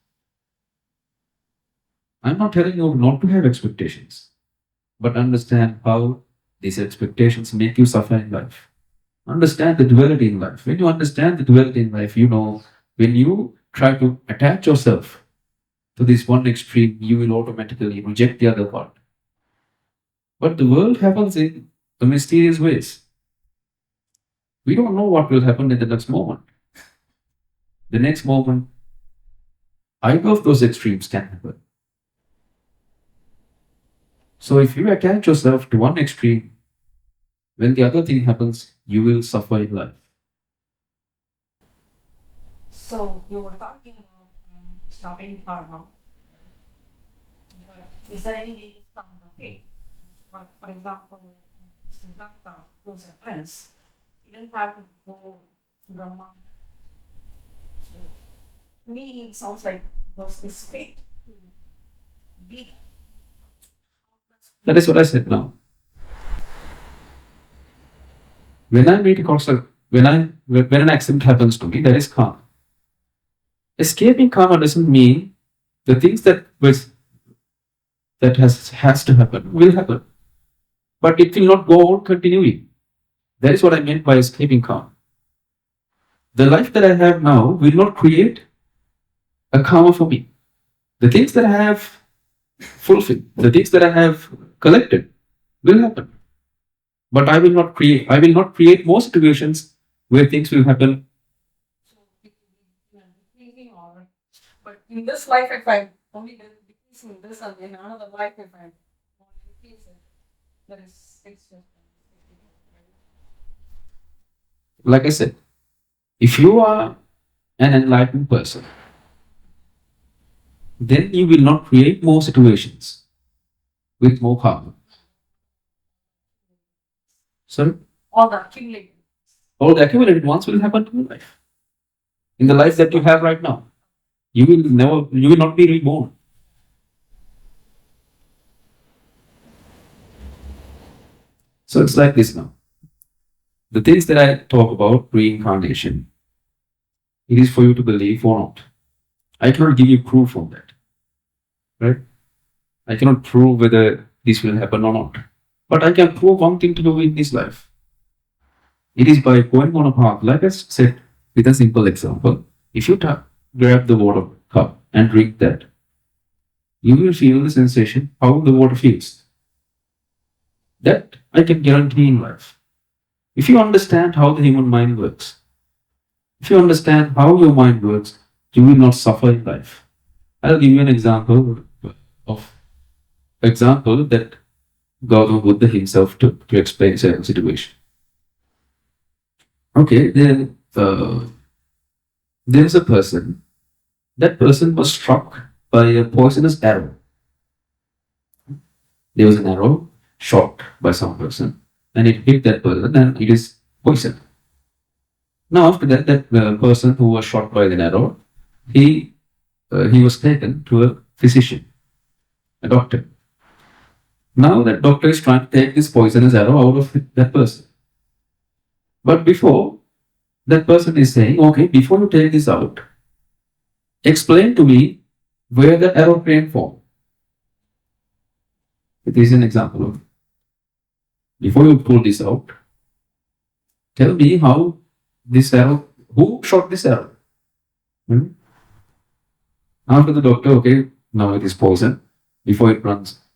I'm not telling you not to have expectations, but understand how these expectations make you suffer in life. Understand the duality in life. When you understand the duality in life, you know when you try to attach yourself to this one extreme, you will automatically reject the other part. But the world happens in the mysterious ways. We don't know what will happen in the next moment. The next moment, either of those extremes can happen. So if you attach yourself to one extreme, when the other thing happens, you will suffer in life. So you were talking about stopping karma. Is there any from the faith? For example, Siddhartha, who's a prince, he didn't have to go to Brahma. To me, it sounds like was this fate. Be That is what I said now. When I meet a constant, when an accident happens to me, that is karma. Escaping karma doesn't mean the things that has to happen will happen, but it will not go on continuing. That is what I meant by escaping karma. The life that I have now will not create a karma for me. The things that I have fulfilled, the things that I have collected will happen. But I will not create more situations where things will happen. So it will be decreasing or but in this life if I'm only decreasing this and in another life if I'm only increasing, that is it's just Like I said, if you are an enlightened person, then you will not create more situations with more karma. Sorry? All the accumulated. All the accumulated ones will happen to your life. In the life that you have right now. You will not be reborn. So it's like this now. The things that I talk about, reincarnation, it is for you to believe or not. I cannot give you proof on that. Right? I cannot prove whether this will happen or not. But I can prove one thing to do in this life. It is by going on a path, like I said, with a simple example. If you grab the water cup and drink that, you will feel the sensation how the water feels. That I can guarantee in life. If you understand how the human mind works, if you understand how your mind works, you will not suffer in life. I'll give you an example that Gautama Buddha himself took to explain certain situation. Okay, then there was a person. That person was struck by a poisonous arrow. There was an arrow shot by some person, and it hit that person, and it is poison. Now, after that, person who was shot by the arrow, he was taken to a physician, a doctor. Now that doctor is trying to take this poisonous arrow out of that person. But before, that person is saying, okay, before you take this out, explain to me where the arrow came from. It is an example of, before you pull this out, tell me how this arrow, who shot this arrow? After the doctor, okay, now it is poison. Before it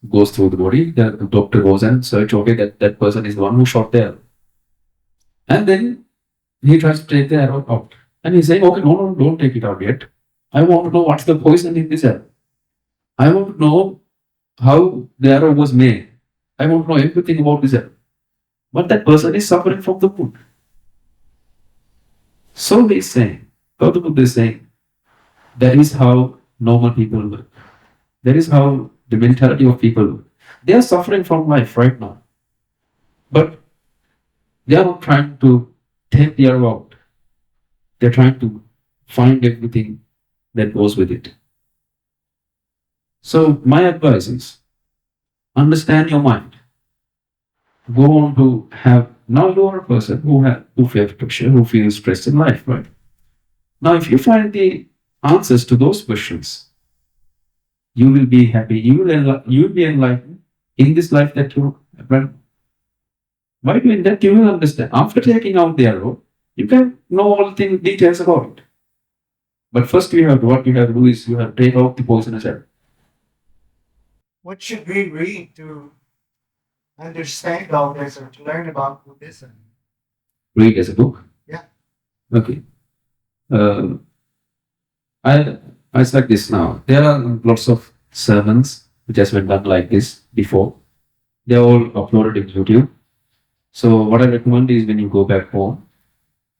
goes through the body, the doctor goes and search, okay, that person is the one who shot the arrow. And then he tries to take the arrow out. And he's saying, okay, no, don't take it out yet. I want to know what's the poison in this arrow. I want to know how the arrow was made. I want to know everything about this arrow. But that person is suffering from the wound. So he's saying, Gautama Buddha is saying, that is how normal people work. That is how the mentality of people work. They are suffering from life right now. But they are not trying to take the arrow out. They are trying to find everything that goes with it. So my advice is, understand your mind. Go on to have, now you are a person who feels pressure, who feels stressed in life, right? Now if you find the answers to those questions, you will be happy, you will be enlightened in this life that you have. By doing that, you will understand. After taking out the arrow, you can know all the details about it. But first, what you have to do is you have to take out the poisonous arrow. What should we read to understand all this or to learn about Buddhism? Read as a book? Yeah. Okay. It's like this now. There are lots of sermons which has been done like this before. They are all uploaded in YouTube. So what I recommend is when you go back home,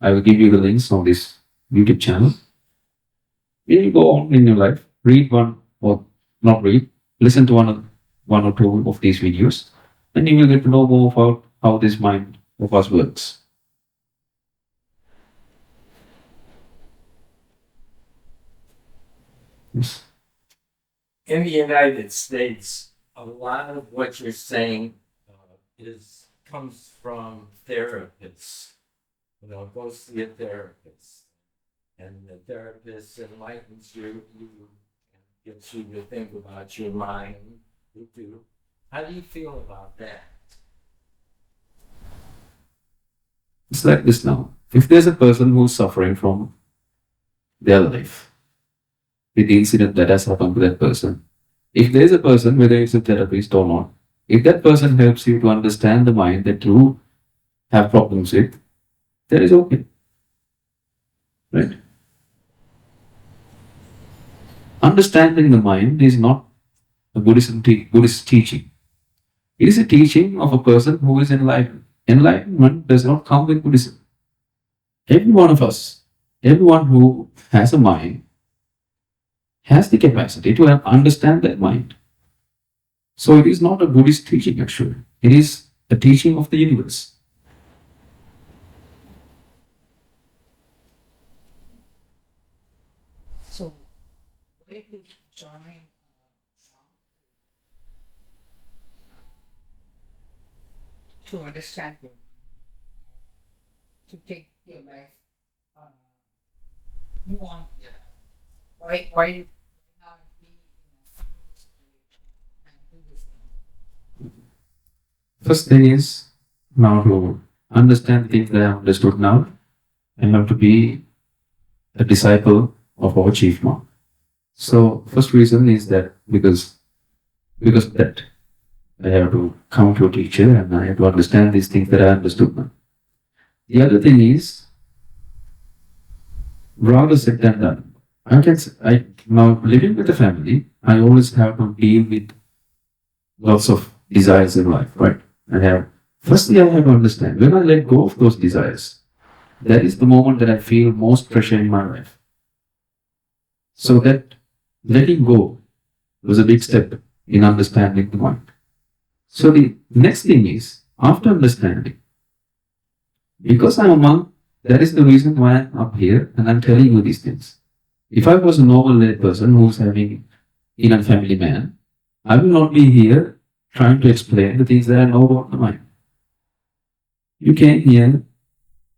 I will give you the links on this YouTube channel. When you go on in your life, read one or not read, listen to one or two of these videos, and you will get to know more about how this mind of us works. Yes. In the United States, a lot of what you're saying comes from therapists. Go see a therapist, and the therapist enlightens you, gets you to think about your mind. How do you feel about that? It's like this now. If there's a person who's suffering from their life, with the incident that has happened to that person, if there's a person, whether it's a therapist or not, if that person helps you to understand the mind that you have problems with, that is okay. Right? Understanding the mind is not a Buddhist teaching. It is a teaching of a person who is enlightened. Enlightenment does not come with Buddhism. Every one of us, everyone who has a mind, has the capacity to understand that mind. So it is not a Buddhist teaching actually. It is a teaching of the universe. Where did you join? To understand you, to take your life, you want, why you not be in a situation and do this thing? First thing is now to understand things that I have understood now. I have to be a disciple of our chief monk. So first reason is that because that I have to come to a teacher and I have to understand these things that I understood now. The other thing is rather said than done. I now living with the family, I always have to deal with lots of desires in life, right? Firstly I have to understand when I let go of those desires, that is the moment that I feel most pressure in my life. So that letting go was a big step in understanding the mind. So the next thing is, after understanding, because I'm a monk, that is the reason why I'm up here and I'm telling you these things. If I was a normal lay person who's having in a family man, I will not be here trying to explain the things that I know about the mind. You came here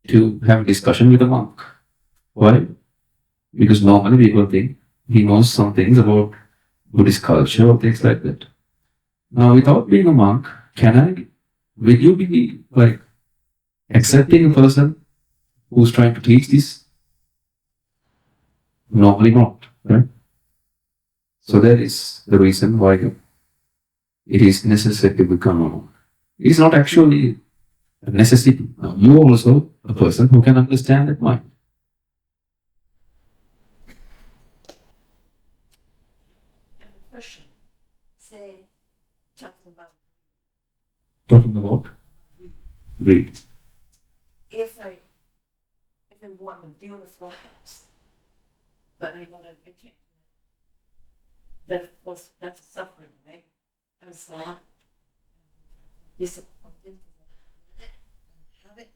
to have a discussion with a monk. Why? Because normally people think he knows some things about Buddhist culture or things like that. Now, without being a monk, will you be like accepting a person who's trying to teach this? Normally not, right? So that is the reason why it is necessary to become a monk. It is not actually a necessity. Now, you are also a person who can understand that mind. Question. Say, talking about Talking about greed. if I want a beautiful house, but I want to maintain that's suffering, right? I'm sad, disappointed, and have it.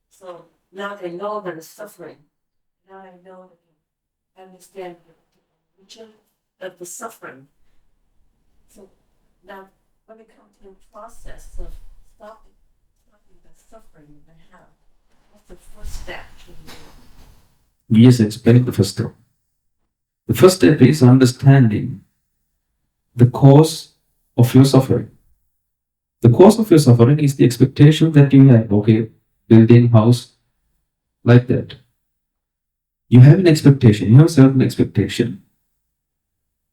So now I know that it's suffering. Now I know that I understand the origin of the suffering. So now when it comes to the process of stopping the suffering I have, what's the first step to do? Yes, explain the first step. The first step is understanding the cause of your suffering. The cause of your suffering is the expectation that you have. Okay, building house like that. You have an expectation. You have a certain expectation.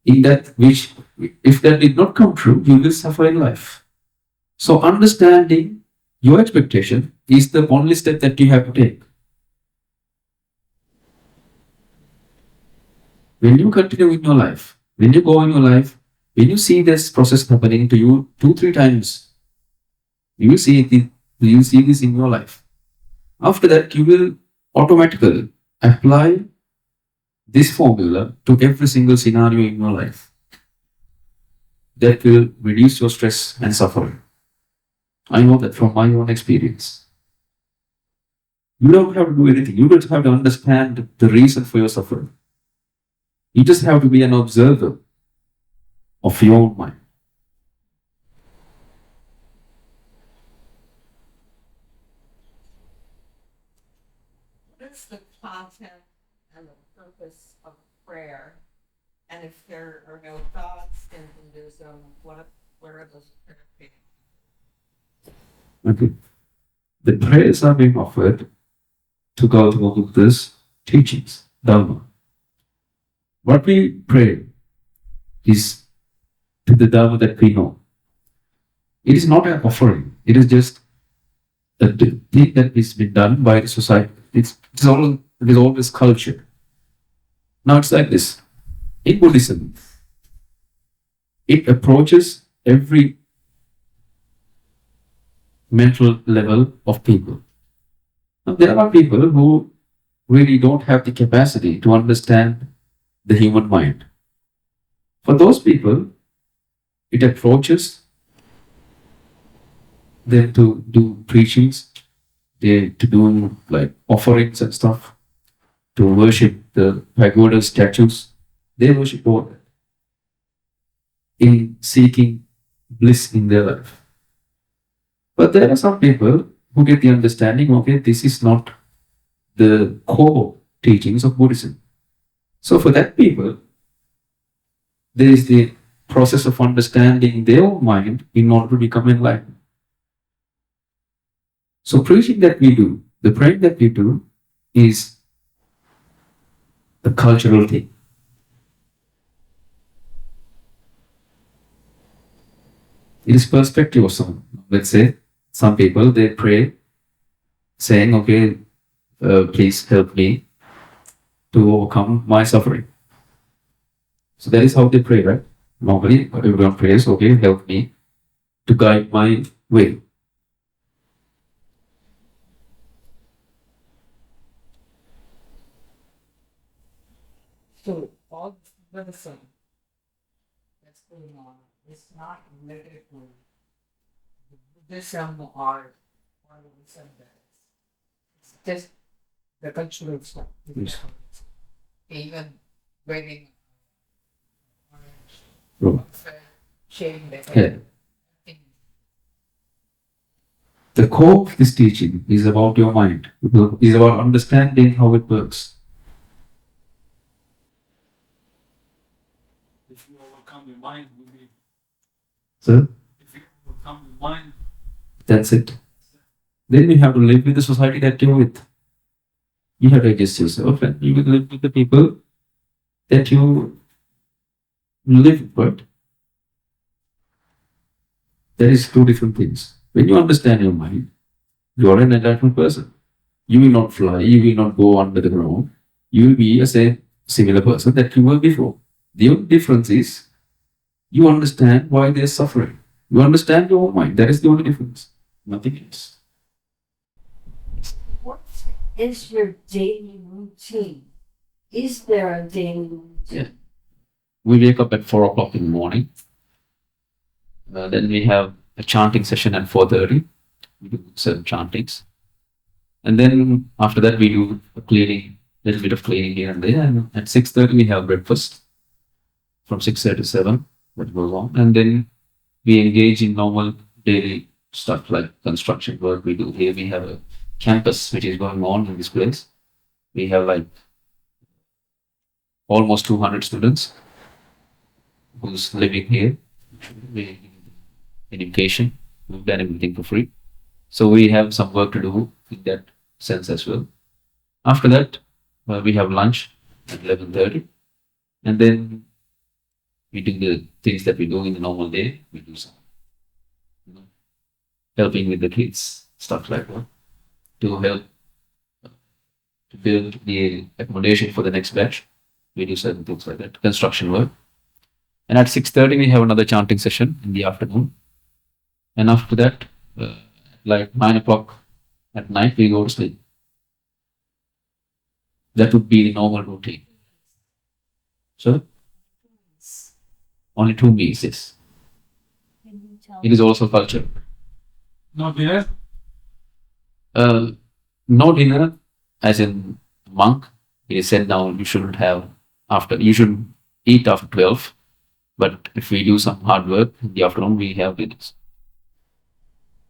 In that which, if that did not come true, you will suffer in life. So understanding your expectation is the only step that you have to take. When you continue in your life, when you go in your life, when you see this process happening to you 2-3 times, you will see this in your life. After that, you will automatically apply this formula to every single scenario in your life. That will reduce your stress and suffering. I know that from my own experience. You don't have to do anything. You don't have to understand the reason for your suffering. You just have to be an observer of your own mind. What is the content and the purpose of prayer? And if there are no thoughts in Hinduism, what are those prayers? Okay. The prayers are being offered to Gautama Buddha's teachings, Dharma. What we pray is to the Dharma that we know. It is not an offering. It is just a thing that is been done by the society. It is always culture. Now it's like this. In Buddhism, it approaches every mental level of people. Now, there are people who really don't have the capacity to understand the human mind. For those people, it approaches them to do preachings, to do like offerings and stuff, to worship the pagoda statues, They worship all that in seeking bliss in their life. But there are some people who get the understanding, okay, this is not the core teachings of Buddhism. So for that people, there is the process of understanding their own mind in order to become enlightened. So preaching that we do, the praying that we do is the cultural thing. It is perspective of some. Let's say some people, they pray saying, okay, please help me to overcome my suffering. So that is how they pray, right? Normally everyone prays, okay, help me to guide my way. So all medicine that's going on is not related to the Buddhism or the Buddhism that it's just the cultural stuff. Yes. Even wearing Oh. shaving the Yeah. head. The core of this teaching is about your mind. It is about understanding how it works. If you overcome your mind, will be. So If you overcome your mind, that's it. Then you have to live with the society that you're with. You have to adjust yourself and you will live with the people that you live with. There is two different things. When you understand your mind, you are an enlightened person. You will not fly, you will not go under the ground. You will be a same similar person that you were before. The only difference is you understand why they're suffering. You understand your own mind. That is the only difference. Nothing else. What is your daily routine? Is there a daily routine? Yeah. We wake up at 4 o'clock in the morning. Then we have a chanting session at 4:30. We do certain chantings. And then after that we do a cleaning, little bit of cleaning here and there. And at 6:30 we have breakfast. From 6:30 to 7, that goes on. And then we engage in normal daily stuff like construction work we do here. We have a campus which is going on in this place. We have like almost 200 students who's living here. We education. We've done everything for free. So we have some work to do in that sense as well. After that, we have lunch at 11:30. And then we do the things that we do in the normal day. We do some, helping with the kids, stuff like that, to help to build the accommodation for the next batch. We do certain things like that, construction work. And at 6:30 we have another chanting session in the afternoon. And after that, like 9 o'clock at night, we go to sleep. That would be the normal routine. So, only 2 meals, yes. Can you tell It is also culture. no dinner. No dinner, as in monk, it is said now you shouldn't have you shouldn't eat after 12. But if we do some hard work in the afternoon, we have dinners.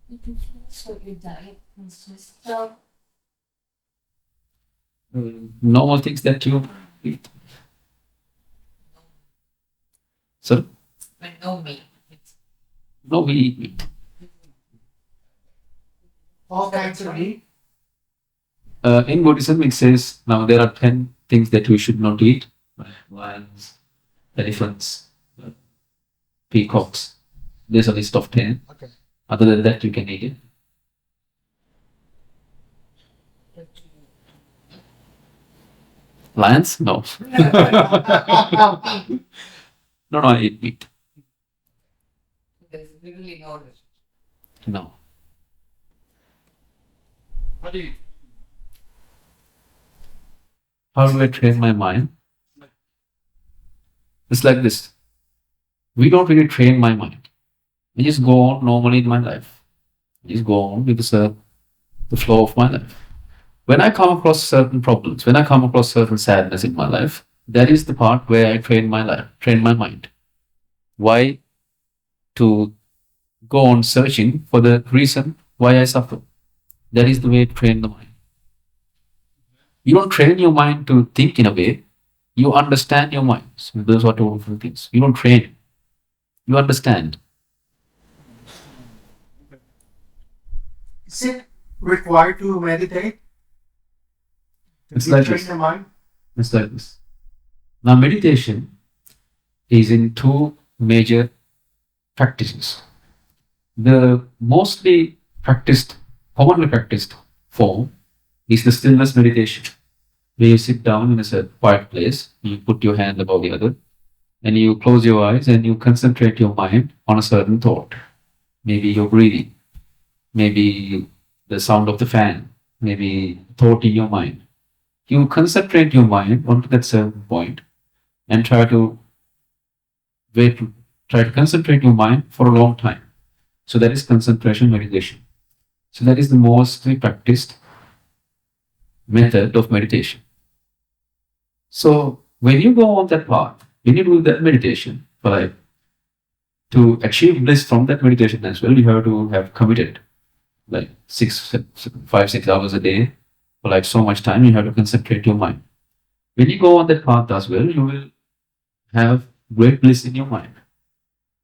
Could you tell us what your diet consists of? Normal things that you eat. So, But no meat. no, we eat meat. All kinds of meat. In Buddhism, it says now there are 10 things that we should not eat: lions, elephants, peacocks. There's a list of 10. Okay. Other than that, you can eat it. Lions? No. No, I eat meat. There's literally no difference. No. How do you? How do I train my mind? It's like this. We don't really train my mind. I just go on normally in my life. I just go on with the flow of my life. When I come across certain problems, when I come across certain sadness in my life, That is the part where I train my life, train my mind. Why to go on searching for the reason why I suffer? That is the way to train the mind. You don't train your mind to think in a way. You understand your mind. So those are two different things. You don't train it. You understand. Is it required to meditate? It's To like train this. the mind? It's like this. Now, meditation is in two major practices. The mostly practiced, commonly practiced form is the stillness meditation, where you sit down in a quiet place, you put your hand above the other, and you close your eyes and you concentrate your mind on a certain thought. Maybe your breathing, maybe the sound of the fan, maybe thought in your mind. You concentrate your mind onto that certain point and try to concentrate your mind for a long time. So that is concentration meditation. So that is the mostly practiced method of meditation. So when you go on that path, when you do that meditation, to achieve bliss from that meditation as well, you have to have committed like 5-6 hours a day for like so much time. You have to concentrate your mind. When you go on that path as well, you will have great bliss in your mind.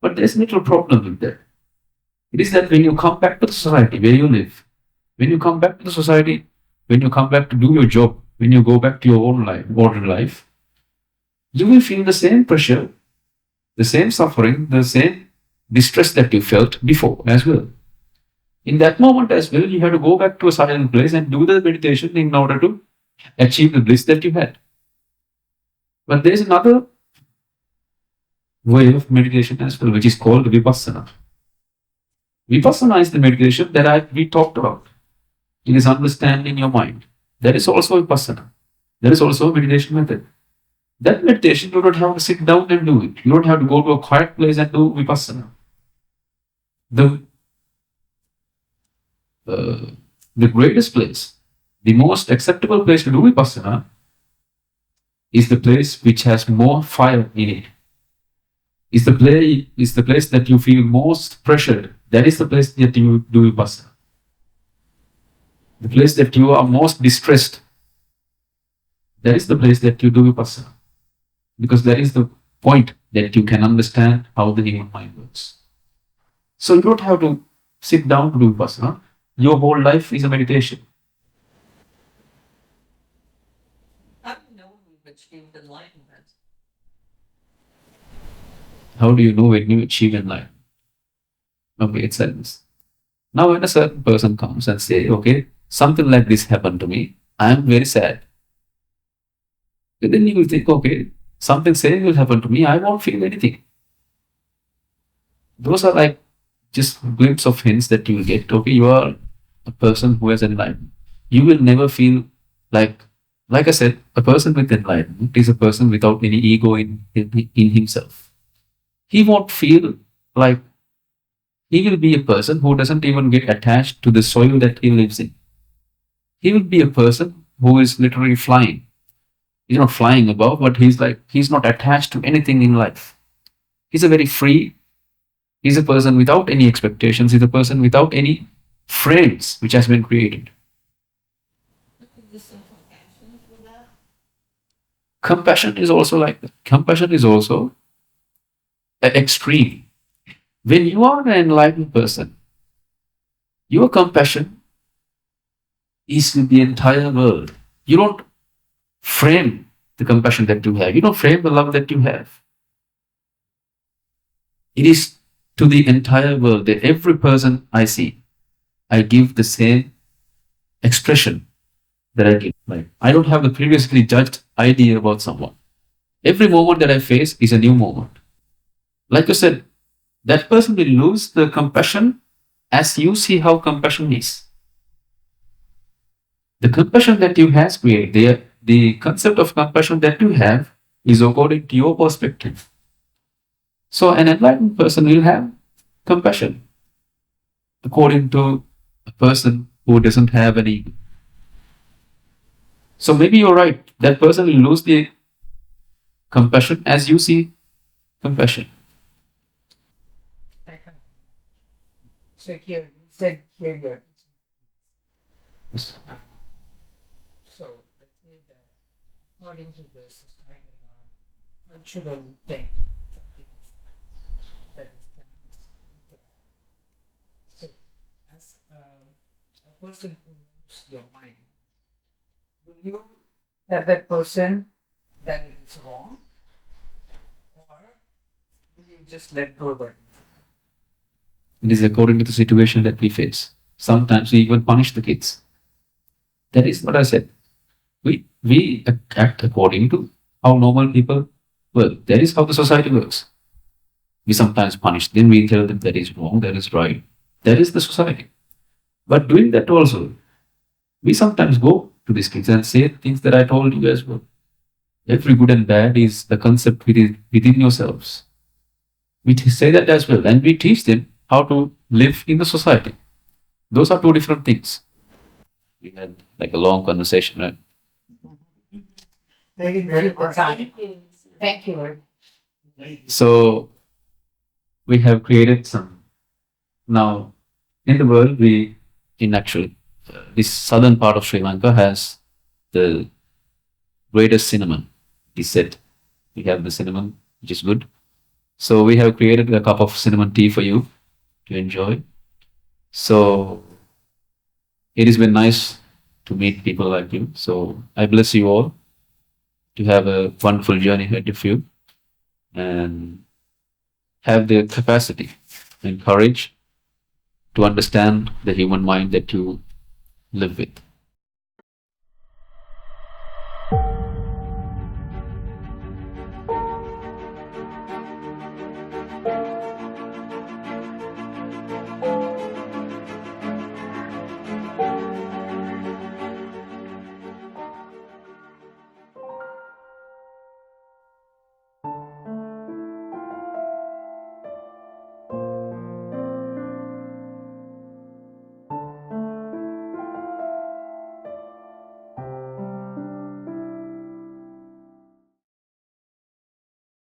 But there's a little problem with that. It is that when you come back to the society where you live, when you come back to the society, when you come back to do your job, when you go back to your own life, ordinary life, you will feel the same pressure, the same suffering, the same distress that you felt before as well. In that moment as well, you have to go back to a silent place and do the meditation in order to achieve the bliss that you had. But there's another way of meditation as well, which is called vipassana. Vipassana is the meditation that we talked about. It is understanding your mind. That is also vipassana. That is also a meditation method. That meditation, you don't have to sit down and do it. You don't have to go to a quiet place and do vipassana. The greatest place, the most acceptable place to do vipassana is the place which has more fire in it. Is the place that you feel most pressured. That is the place that you do vipassana. The place that you are most distressed. That is the place that you do vipassana. Because that is the point that you can understand how the human mind works. So you don't have to sit down to do vipassana. Your whole life is a meditation. How do you know we've achieved enlightenment? How do you know when you achieve enlightenment? Okay, it's like this. Now when a certain person comes and say, okay, something like this happened to me, I am very sad. But then you will think, okay, something same will happen to me, I won't feel anything. Those are like just glimpse of hints that you will get. Okay, you are a person who has enlightenment. You will never feel like I said, a person with enlightenment is a person without any ego in himself. He won't feel like he will be a person who doesn't even get attached to the soil that he lives in. He will be a person who is literally flying. He's not flying above, but he's not attached to anything in life. He's a very free. He's a person without any expectations. He's a person without any frames which has been created. Is this some compassion for that? Compassion is also like that. Compassion is also an extreme. When you are an enlightened person, your compassion is with the entire world. You don't frame the compassion that you have. You don't frame the love that you have. It is to the entire world. That every person I see, I give the same expression that I give. Like, I don't have the previously judged idea about someone. Every moment that I face is a new moment. Like I said, that person will lose the compassion as you see how compassion is. The compassion that you have created, the concept of compassion that you have is according to your perspective. So an enlightened person will have compassion according to a person who doesn't have any. So maybe you're right. That person will lose the compassion as you see compassion. So here, you said here you're Yes. so let's say that according to the society norm, one shouldn't think something that is done. So as a person who knows your mind, will you tell that person that it is wrong? Or will you just let go of it? It is according to the situation that we face. Sometimes we even punish the kids. That is what I said. We act according to how normal people work. That is how the society works. We sometimes punish them, we tell them that is wrong, that is right. That is the society. But doing that also, we sometimes go to these kids and say things that I told you as well. Every good and bad is the concept within yourselves. We say that as well, and we teach them how to live in the society. Those are two different things. We had like a long conversation, right? Thank you Very very good much. time. Thank you, Lord. So we have created some. Now, in the world, we, in actual, this southern part of Sri Lanka has the greatest cinnamon. He said, we have the cinnamon, which is good. So we have created a cup of cinnamon tea for you to enjoy. So it has been nice to meet people like you. So I bless you all to have a wonderful journey ahead of you and have the capacity and courage to understand the human mind that you live with.